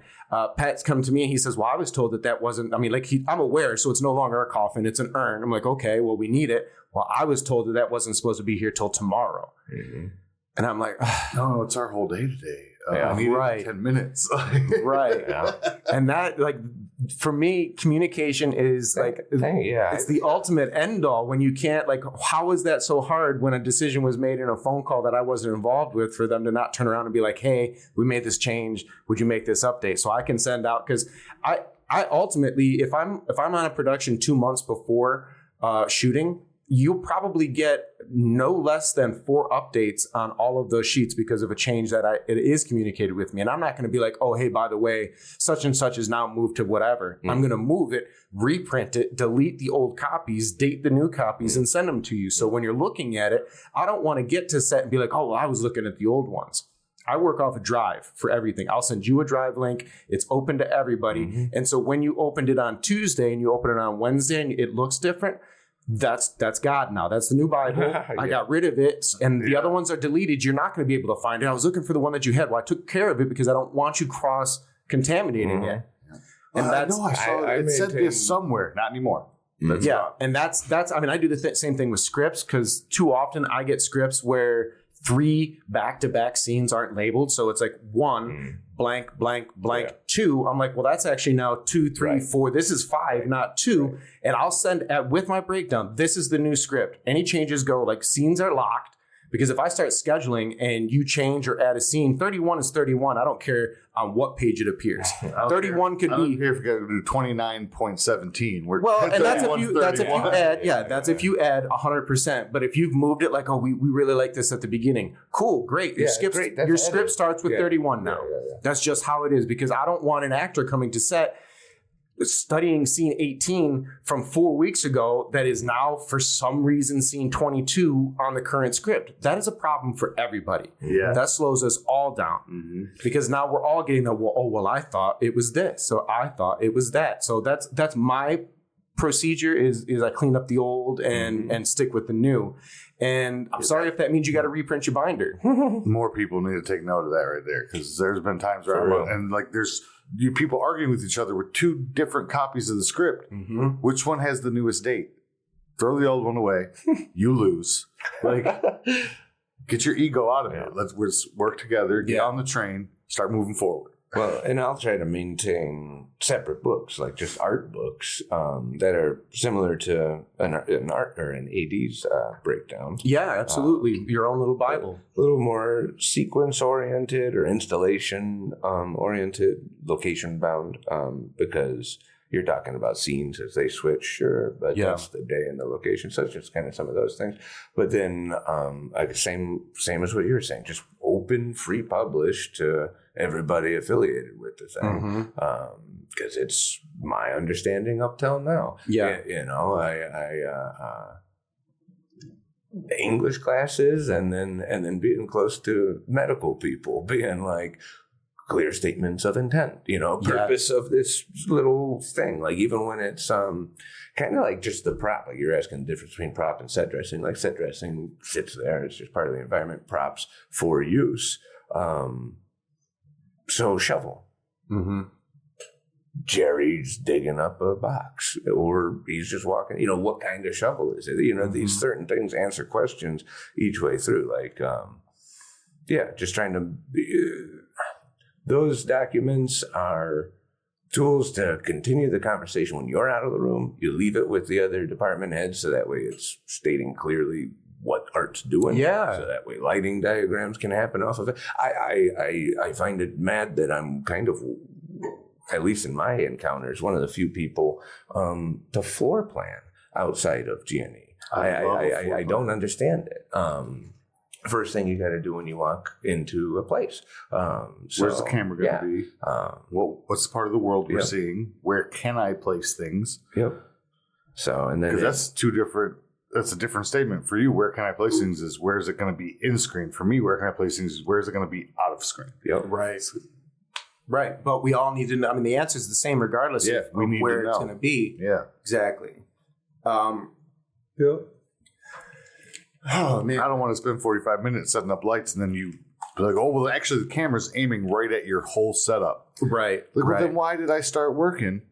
Pat's come to me and he says, well, I was told that wasn't, I'm aware, so it's no longer a coffin, it's an urn. I'm like, okay, well, we need it. Well, I was told that wasn't supposed to be here till tomorrow. Mm-hmm. And I'm like, no, it's our whole day today. I need 10 minutes. Right. Yeah. And that, for me, communication is it's the ultimate end all. When you can't, how is that so hard when a decision was made in a phone call that I wasn't involved with, for them to not turn around and be like, hey, we made this change. Would you make this update? So I can send out, because I ultimately, if I'm on a production 2 months before shooting, you'll probably get no less than 4 updates on all of those sheets because of a change that it is communicated with me. And I'm not going to be like, oh, hey, by the way, such and such is now moved to whatever. I'm going to move it, reprint it, delete the old copies, date the new copies, and send them to you. So when you're looking at it, I don't want to get to set and be like, oh, well, I was looking at the old ones. I work off a drive for everything. I'll send you a drive link. It's open to everybody. Mm-hmm. And so when you opened it on Tuesday and you open it on Wednesday and it looks different, that's God now. That's the new Bible. I got rid of it, and the other ones are deleted. You're not going to be able to find it. I was looking for the one that you had. Well, I took care of it because I don't want you cross-contaminating it. And that's, I saw it said this somewhere. Not anymore. And that's. I do the same thing with scripts, because too often I get scripts where 3 back-to-back scenes aren't labeled. So it's like 1 blank, blank, blank, 2. I'm like, well, that's actually now 2, 3, 4. This is 5, not 2. And I'll send with my breakdown, this is the new script. Any changes go, scenes are locked. Because if I start scheduling and you change or add a scene, 31 is 31. I don't care on what page it appears. 31 could be. I don't care if you got to do 29.17. And that's if you add 100%. But if you've moved it we really like this at the beginning. Cool, great. Your script starts with 31 now. Yeah. That's just how it is, because I don't want an actor coming to set studying scene 18 from 4 weeks ago that is now for some reason scene 22 on the current script. That is a problem for everybody. Yeah. That slows us all down, because now we're all getting I thought it was this, so I thought it was that. So that's my procedure is I clean up the old and stick with the new. And I'm sorry if that means you got to reprint your binder. More people need to take note of that right there, because there's been times where there's people arguing with each other with two different copies of the script. Which one has the newest date? Throw the old one away. You lose. Like, get your ego out of it. Let's work together. Get on the train. Start moving forward. Well, and I'll try to maintain separate books, like just art books that are similar to an art or an AD's breakdown. Yeah, absolutely. Your own little Bible. A little more sequence oriented or installation oriented, location bound, because you're talking about scenes as they switch, sure, but that's the day and the location. So it's just kind of some of those things. But then, same as what you were saying, just open, free publish to everybody affiliated with the thing, because it's my understanding up till now. Yeah, I English classes, and then being close to medical people, being like, clear statements of intent, purpose of this little thing. Like, even when it's kind of like just the prop, like you're asking the difference between prop and set dressing. Like, set dressing sits there, it's just part of the environment. Props for use. So shovel. Jerry's digging up a box, or he's just walking. What kind of shovel is it? These certain things answer questions each way through. Like, just trying to. Those documents are tools to continue the conversation when you're out of the room. You leave it with the other department heads, so that way it's stating clearly what art's doing. Yeah. So that way lighting diagrams can happen off of it. I find it mad that I'm kind of, at least in my encounters, one of the few people to floor plan outside of G&E. I don't understand it. First thing you got to do when you walk into a place. Where's the camera going to be? What's the part of the world we're seeing? Where can I place things? Yep. So, and then that's that's a different statement for you. Where can I place things is where is it going to be in screen? For me, where can I place things is where is it going to be out of screen? Yep. Right. But we all need to know. I mean, the answer is the same regardless of where it's going to be. Yeah. Exactly. Oh, man. I don't want to spend 45 minutes setting up lights and then you be like, oh, well, actually the camera's aiming right at your whole setup. Right. Like, well, then why did I start working?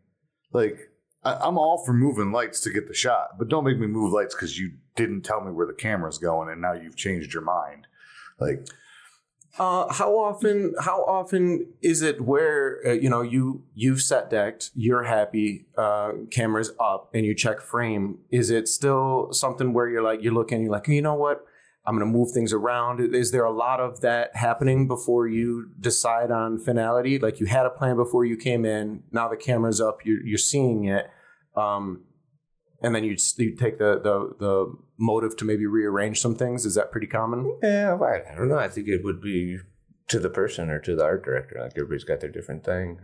Like, I'm all for moving lights to get the shot, but don't make me move lights because you didn't tell me where the camera's going and now you've changed your mind. Like, how often is it where you've set decked, you're happy, camera's up, and you check frame? Is it still something where you're looking, you're like, you know what, I'm going to move things around? Is there a lot of that happening before you decide on finality? Like, you had a plan before you came in, now the camera's up, you're seeing it, and then you take the motive to maybe rearrange some things. Is that pretty common? Yeah, I don't know. I think it would be to the person or to the art director. Like, everybody's got their different thing.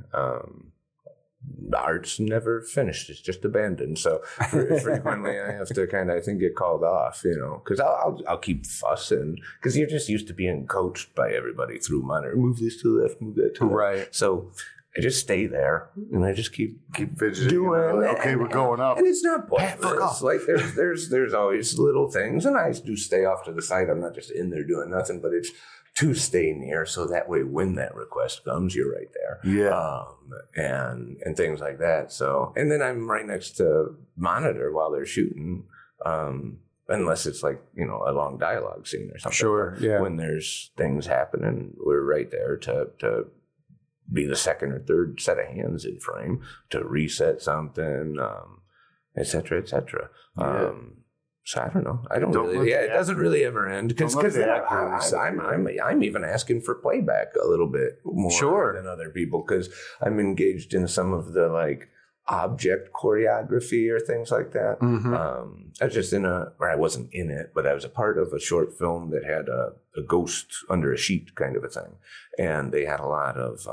The art's never finished; it's just abandoned. So frequently, I have to kind of, I think, get called off. Because I'll keep fussing because you're just used to being coached by everybody through monitor. Move this to the left, move that to the left. Right. So I just stay there and I just keep fidgeting. Doing. Okay, we're going up. And it's not pointless. Like, there's always little things, and I do stay off to the side. I'm not just in there doing nothing, but it's to stay near, so that way when that request comes, you're right there. Yeah. And things like that. So, and then I'm right next to monitor while they're shooting. Unless it's like, a long dialogue scene or something. Sure. Yeah. When there's things happening, we're right there to be the second or third set of hands in frame to reset something, et cetera, et cetera. Yeah. So I don't know. It doesn't really ever end because I'm even asking for playback a little bit more than other people because I'm engaged in some of the like object choreography or things like that. I was just I wasn't in it, but I was a part of a short film that had a ghost under a sheet kind of a thing. And they had a lot of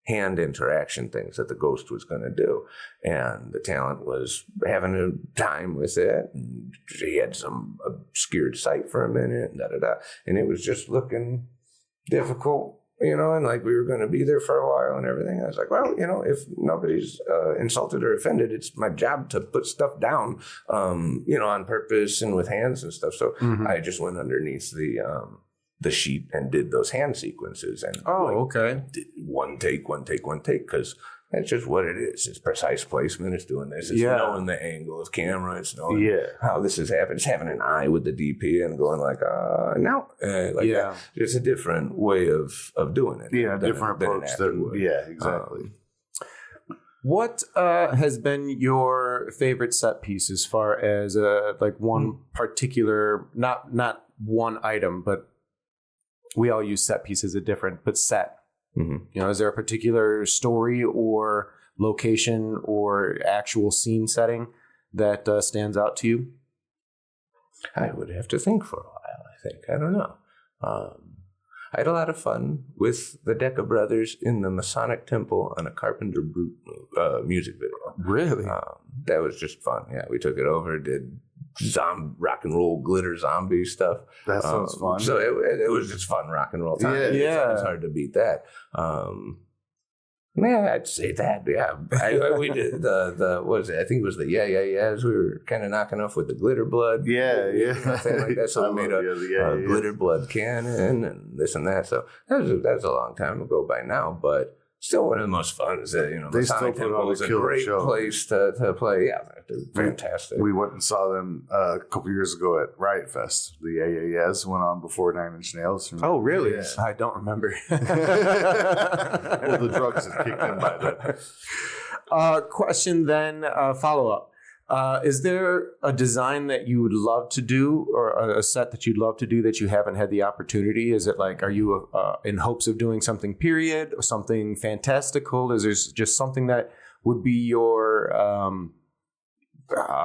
hand interaction things that the ghost was going to do. And the talent was having a time with it. And he had some obscured sight for a minute, and And it was just looking difficult and like we were going to be there for a while and everything. I was like, well, if nobody's insulted or offended, it's my job to put stuff down, on purpose and with hands and stuff. So I just went underneath the sheet and did those hand sequences. And did one take, because that's just what it is. It's precise placement. It's doing this. It's knowing the angle of camera. It's knowing how this is happening. It's having an eye with the DP and going like, no. That. It's a different way of doing it. Yeah, different approach. Exactly. What has been your favorite set piece as far as one particular, not one item, but we all use set pieces as different, but set. Mm-hmm. Is there a particular story or location or actual scene setting that stands out to you? I would have to think for a while, I think. I don't know. I had a lot of fun with the Decca brothers in the Masonic Temple on a Carpenter Brute music video. Really? That was just fun. Yeah, we took it over, did rock and roll glitter zombie stuff. That sounds fun. So it was just fun rock and roll time. Yeah. It's hard to beat that. I'd say that. Yeah, we did the what was it? I think it was the yeahs. We were kind of knocking off with the glitter blood. Something like that. So we made a glitter blood cannon and this and that. So that was a long time ago by now, but still one of the most fun. Is that they still put on a great place to play. Yeah, they're fantastic. We went and saw them a couple years ago at Riot Fest. The AAS went on before 9 Inch Nails. Oh, really? Yeah. I don't remember. Well, the drugs had kicked in by then. Question then, follow up. Is there a design that you would love to do or a set that you'd love to do that you haven't had the opportunity? Is it like, are you in hopes of doing something period or something fantastical? Is there just something that would be your, I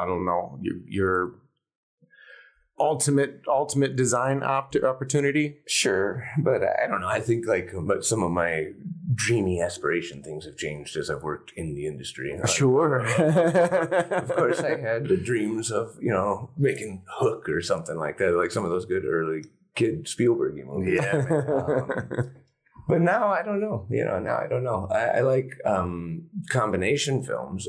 don't know, your ultimate design opportunity? Sure, but I don't know. I think but some of my dreamy aspiration things have changed as I've worked in the industry. Sure. Of course, I had the dreams of making Hook or something like that, like some of those good early kid Spielberg movies. Yeah. But now I don't know. Now I don't know. I like combination films.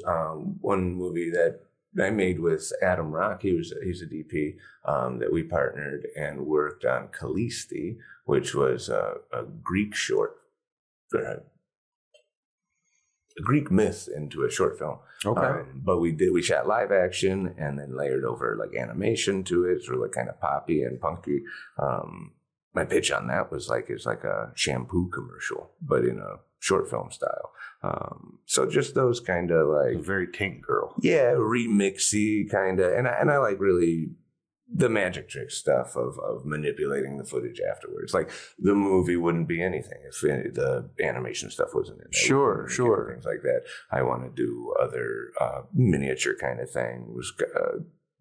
One movie that I made with Adam Rock. He's a DP that we partnered and worked on Kallisti, which was a Greek short, a Greek myth into a short film. Okay. But we shot live action and then layered over like animation to it, sort of like kind of poppy and punky. My pitch on that was it's like a shampoo commercial, but in a short film style. So just those kind of like very Tank Girl. Yeah, remixy kind of, and I like really the magic trick stuff of manipulating the footage afterwards. Like the movie wouldn't be anything if the animation stuff wasn't in there. Sure. Things like that. I want to do other miniature kind of things.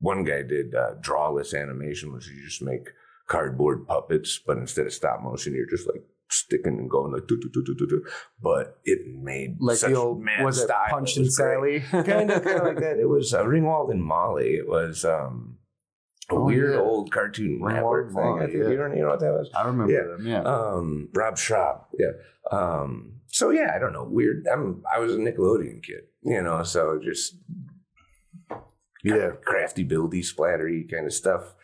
One guy did drawless animation, which you just make cardboard puppets, but instead of stop motion, you're just like sticking and going like do. But it made like such the old mad was style. It Punch and Sally? kind of like that. It was Ringwald and Molly. It was a weird old cartoon network thing. I think you know what that was. I remember them. Yeah. Rob Schraub. Yeah. So yeah, I don't know. Weird. I was a Nickelodeon kid, so just crafty, buildy, splattery kind of stuff.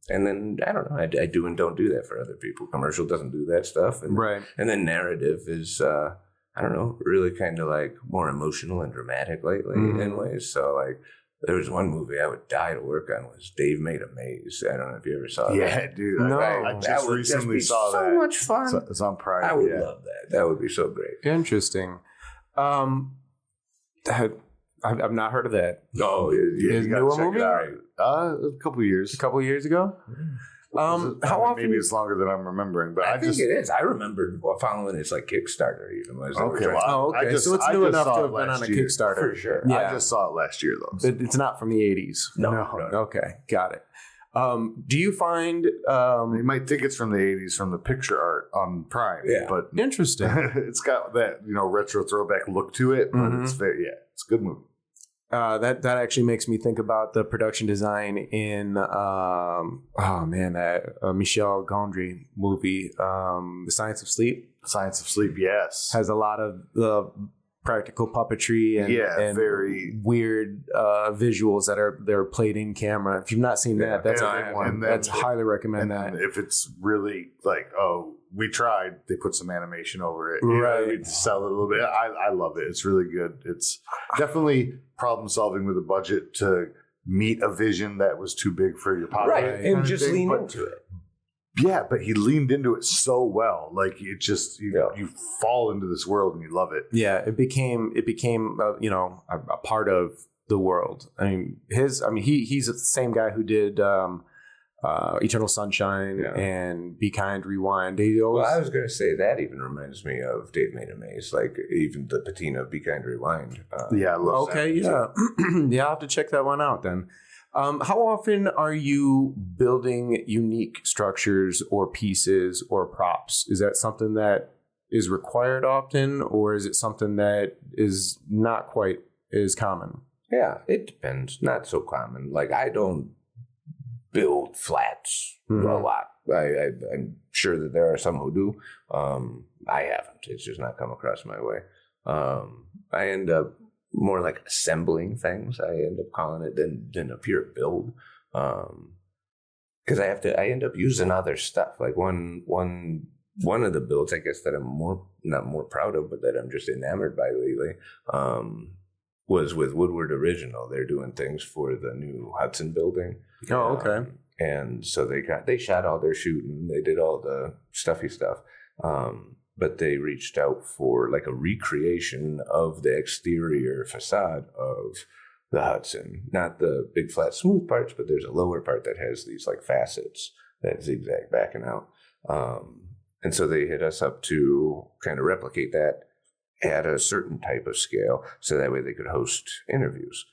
And then, I don't know, I do and don't do that for other people. Commercial doesn't do that stuff. And, right. And then narrative is, I don't know, really kind of like more emotional and dramatic lately in ways. So like, there was one movie I would die to work on was Dave Made a Maze. I don't know if you ever saw that. Yeah, dude. No. I just recently saw that. So much fun. It's on Prime. I would love that. That would be so great. Interesting. I've not heard of that. Oh, is new a movie? A couple years. A couple years ago. How often? Maybe it's longer than I'm remembering, but I think it is. I remember following its like Kickstarter even. Okay. Okay. So it's new enough to have been on a Kickstarter for sure. Yeah. I just saw it last year though. So. It's not from the 80s. No. Okay, got it. Do you find you might think it's from the 80s from the picture art on Prime? Yeah, but interesting. It's got that retro throwback look to it, but it's very it's a good movie. That actually makes me think about the production design in that Michel Gondry movie, The Science of Sleep. Science of Sleep, yes, has a lot of the practical puppetry and very weird visuals that they're played in camera. If you've not seen that, that's a good one. That's highly recommend that. If it's really like, oh, we tried, they put some animation over it, right? To sell it a little bit. I love it. It's really good. It's definitely problem solving with a budget to meet a vision that was too big for your pocket, right? And just lean into it. Yeah, but he leaned into it so well. Like it just you fall into this world and you love it. Yeah, it became a part of the world. I mean, he's the same guy who did Eternal Sunshine and Be Kind, Rewind. Well, I was going to say that even reminds me of Dave Made a Maze, like even the patina of Be Kind, Rewind. I love that. Yeah. I'll have to check that one out then. How often are you building unique structures or pieces or props? Is that something that is required often, or is it something that is not quite as common? Yeah, it depends. Not so common. Like I don't build flats a lot. I'm sure that there are some who do. I haven't. It's just not come across my way. I end up more like assembling things. I end up calling it than a pure build, because I end up using other stuff. Like one of the builds, I guess, that I'm not more proud of, but that I'm just enamored by lately, was with Woodward Original. They're doing things for the new Hudson building. Oh, okay. And so they shot all their shooting. They did all the stuffy stuff. But they reached out for like a recreation of the exterior facade of the Hudson. Not the big flat smooth parts, but there's a lower part that has these like facets that zigzag backing out. And so they hit us up to kind of replicate that at a certain type of scale, so that way they could host interviews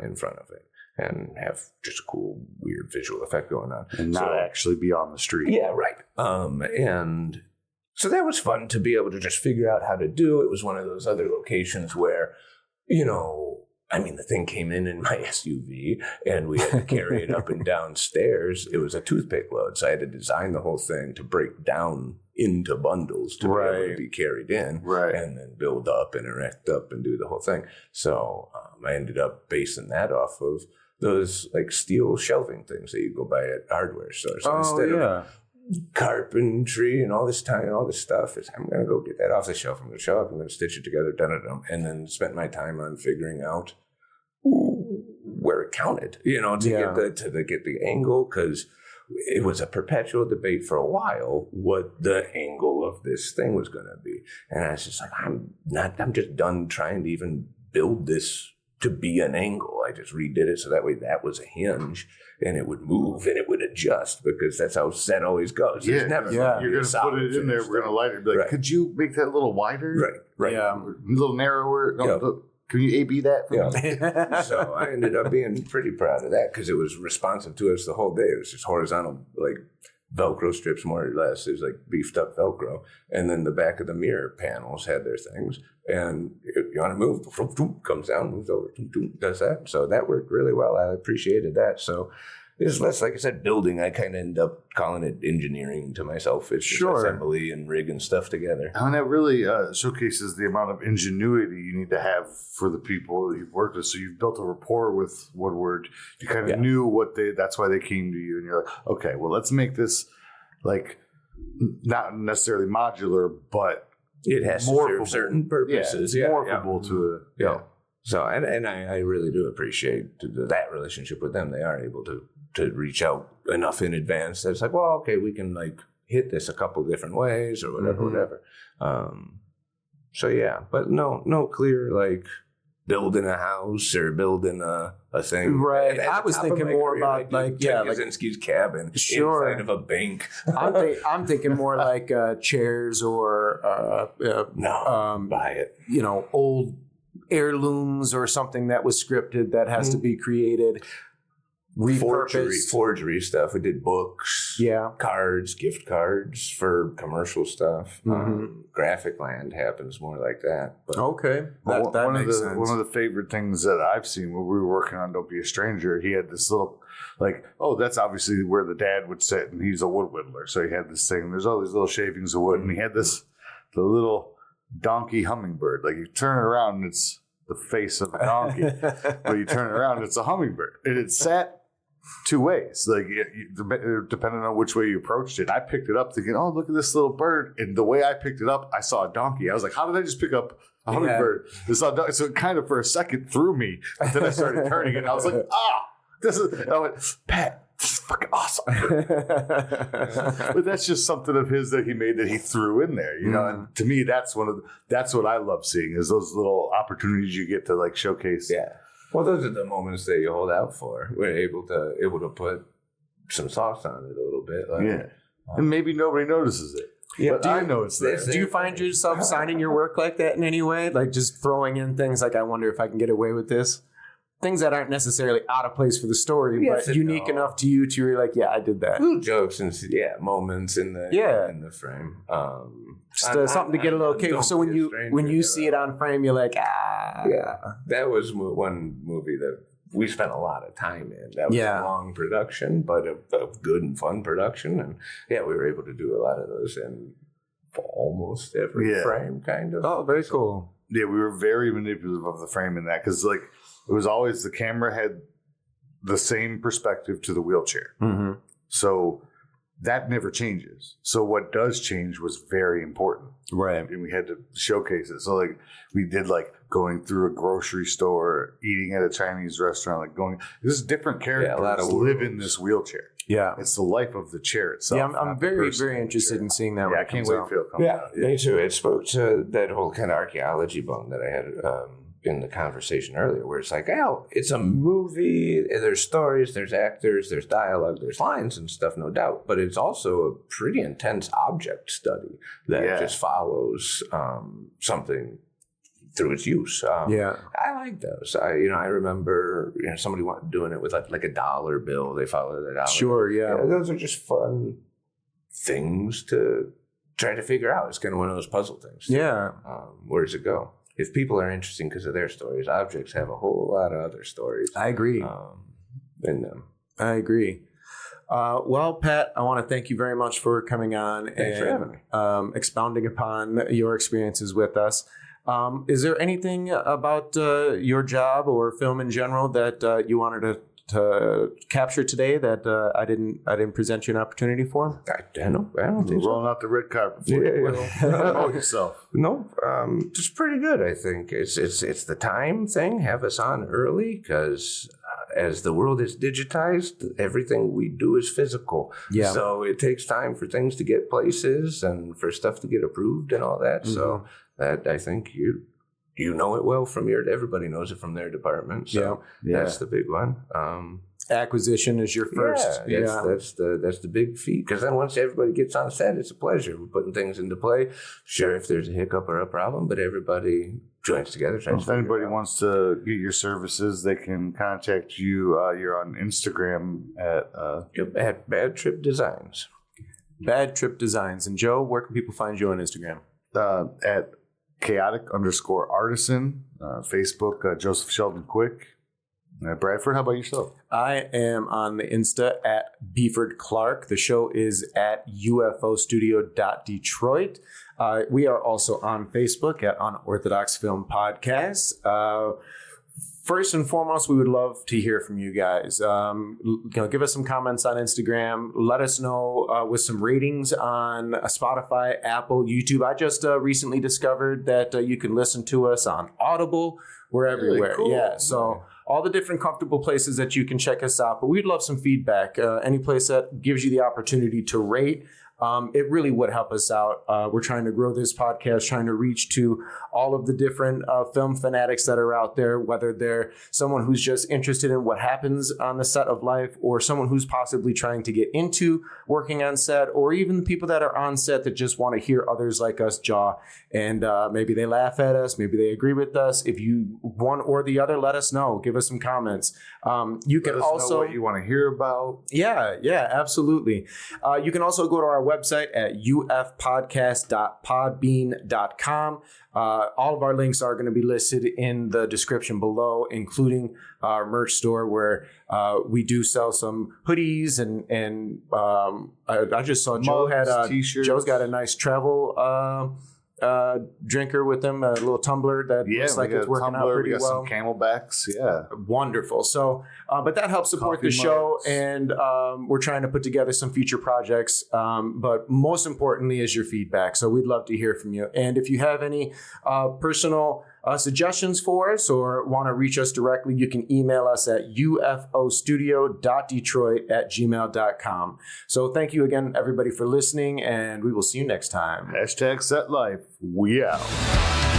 in front of it and have just a cool, weird visual effect going on. And not actually be on the street. Yeah, right. And so that was fun to be able to just figure out how to do. It was one of those other locations where, the thing came in my SUV and we had to carry it up and down stairs. It was a toothpick load. So I had to design the whole thing to break down into bundles to be able to be carried in, and then build up and erect up and do the whole thing. So I ended up basing that off of those like steel shelving things that you go buy at hardware stores. So instead of carpentry and all this time and all this stuff, I'm going to go get that off the shelf. I'm going to show up. I'm going to stitch it together, and then spent my time on figuring out where it counted, to get the angle, because it was a perpetual debate for a while what the angle of this thing was going to be. And I was just like, I'm just done trying to even build this to be an angle. I just redid it so that way that was a hinge and it would move and it would adjust, because that's how set always goes. You're going to put it in there. We're going to light it. Be like, could you make that a little wider? Right. Yeah. A little narrower. Can you A/B that? Yeah. So I ended up being pretty proud of that, because it was responsive to us the whole day. It was just horizontal, like Velcro strips, more or less. It was like beefed up Velcro. And then the back of the mirror panels had their things. And you want to move, comes down, moves over, does that. So that worked really well. I appreciated that. So it's less, like I said, building. I kind of end up calling it engineering to myself. It's just assembly and rigging stuff together. And that really showcases the amount of ingenuity you need to have for the people that you've worked with. So you've built a rapport with Woodward. You kind of knew that's why they came to you. And you're like, okay, well, let's make this like not necessarily modular, but it has to serve certain purposes. Morphable to it. Yeah. So, and I really do appreciate that relationship with them. They are able to reach out enough in advance that it's like, well, okay, we can like hit this a couple different ways or whatever. So yeah, but no clear like building a house or building a thing. Right. I was thinking more about like Kaczynski's cabin inside of a bank. I'm thinking more like chairs or buy it. Old heirlooms or something that was scripted that has to be created. forgery stuff. We did books, cards, gift cards for commercial stuff. Graphic Land happens more like that. But okay, that makes sense. One of the favorite things that I've seen when we were working on Don't Be a Stranger, he had this little, like, that's obviously where the dad would sit, and he's a wood whittler, so he had this thing. There's all these little shavings of wood, and he had the little donkey hummingbird. Like, you turn it around, and it's the face of a donkey, but you turn it around, it's a hummingbird, and it sat two ways, like depending on which way you approached it. I picked it up thinking, oh, look at this little bird, and the way I picked it up, I saw a donkey. I was like, how did I just pick up a hummingbird? So it kind of for a second threw me, but then I started turning it, and I was like, this is, I went, Pat, this is fucking awesome. But that's just something of his that he made that he threw in there, you know. And to me, that's what I love seeing, is those little opportunities you get to like showcase. Yeah. Well, those are the moments that you hold out for. We're able to put some sauce on it a little bit. Like, and maybe nobody notices it. Yeah, but I know it's there. Do you find yourself signing your work like that in any way? Like just throwing in things like, I wonder if I can get away with this? Things that aren't necessarily out of place for the story, but unique enough to you to you're like, I did that. Little jokes and moments in the frame. Something to get a little kick. So when you see it on frame, you're like, Yeah, that was one movie that we spent a lot of time in. That was a long production, but a good and fun production. And we were able to do a lot of those in almost every frame, kind of. Oh, very cool. Yeah, we were very manipulative of the frame in that, because like, it was always the camera had the same perspective to the wheelchair. Mm-hmm. So that never changes. So what does change was very important. Right. And we had to showcase it. So like we did like going through a grocery store, eating at a Chinese restaurant, like this is different characters live in this wheelchair. Yeah. It's the life of the chair itself. Yeah, I'm very, very interested in seeing that. Yeah, I can't wait to feel it come out. Me too. It spoke to that whole kind of archaeology bone that I had in the conversation earlier, where it's like, it's a movie, there's stories, there's actors, there's dialogue, there's lines and stuff, no doubt, but it's also a pretty intense object study that just follows something through its use. I like those. I remember somebody doing it with like a dollar bill. They follow the dollar. Sure, yeah. Those are just fun things to try to figure out. It's kind of one of those puzzle things. Yeah. Where does it go? If people are interesting because of their stories, objects have a whole lot of other stories. I agree. In them. I agree. Well, Pat, I want to thank you very much for coming on. Thanks for having me. Expounding upon your experiences with us. Is there anything about your job or film in general that you wanted to capture today that I didn't present you an opportunity for? I don't think so. Rolling out the red carpet for you. Know yourself. No, just pretty good. I think it's the time thing. Have us on early, because as the world is digitized, everything we do is physical. Yeah. So it takes time for things to get places and for stuff to get approved and all that. Mm-hmm. So that, I think you know it well from everybody knows it from their department. So that's the big one. Acquisition is your first. That's the big feat. Because then once everybody gets on set, it's a pleasure. We're putting things into play. Sure, if there's a hiccup or a problem, but everybody joins together. If anybody wants to get your services, they can contact you. You're on Instagram at Bad Trip Designs. Bad Trip Designs. And Joe, where can people find you on Instagram? At chaotic_artisan, Facebook, Joseph Sheldon Quick. Bradford, how about yourself? I am on the Insta at Beeford Clark. The show is at ufostudio.detroit. We are also on Facebook at Unorthodox Film Podcast. First and foremost, we would love to hear from you guys. Give us some comments on Instagram. Let us know with some ratings on Spotify, Apple, YouTube. I just recently discovered that you can listen to us on Audible. We're everywhere. Really cool. Yeah, so all the different comfortable places that you can check us out. But we'd love some feedback. Any place that gives you the opportunity to rate. it really would help us out. We're trying to grow this podcast, trying to reach to all of the different film fanatics that are out there, whether they're someone who's just interested in what happens on the set of life, or someone who's possibly trying to get into working on set, or even the people that are on set that just want to hear others like us jaw. And maybe they laugh at us, maybe they agree with us. If you one or the other, let us know. Give us some comments. You can also know what you want to hear about. Yeah, absolutely. You can also go to our website at ufpodcast.podbean.com. All of our links are going to be listed in the description below, including our merch store where we do sell some hoodies and I just saw Joe had t-shirts. Joe's got a nice travel drinker with them, a little tumbler that looks like it's working out pretty well. Some Camelbacks, yeah, wonderful. So, but that helps support the show, and we're trying to put together some future projects. But most importantly is your feedback. So we'd love to hear from you. And if you have any personal suggestions for us or want to reach us directly, you can email us at ufostudio.detroit@gmail.com. So thank you again, everybody, for listening, and we will see you next time. #SetLife. We out.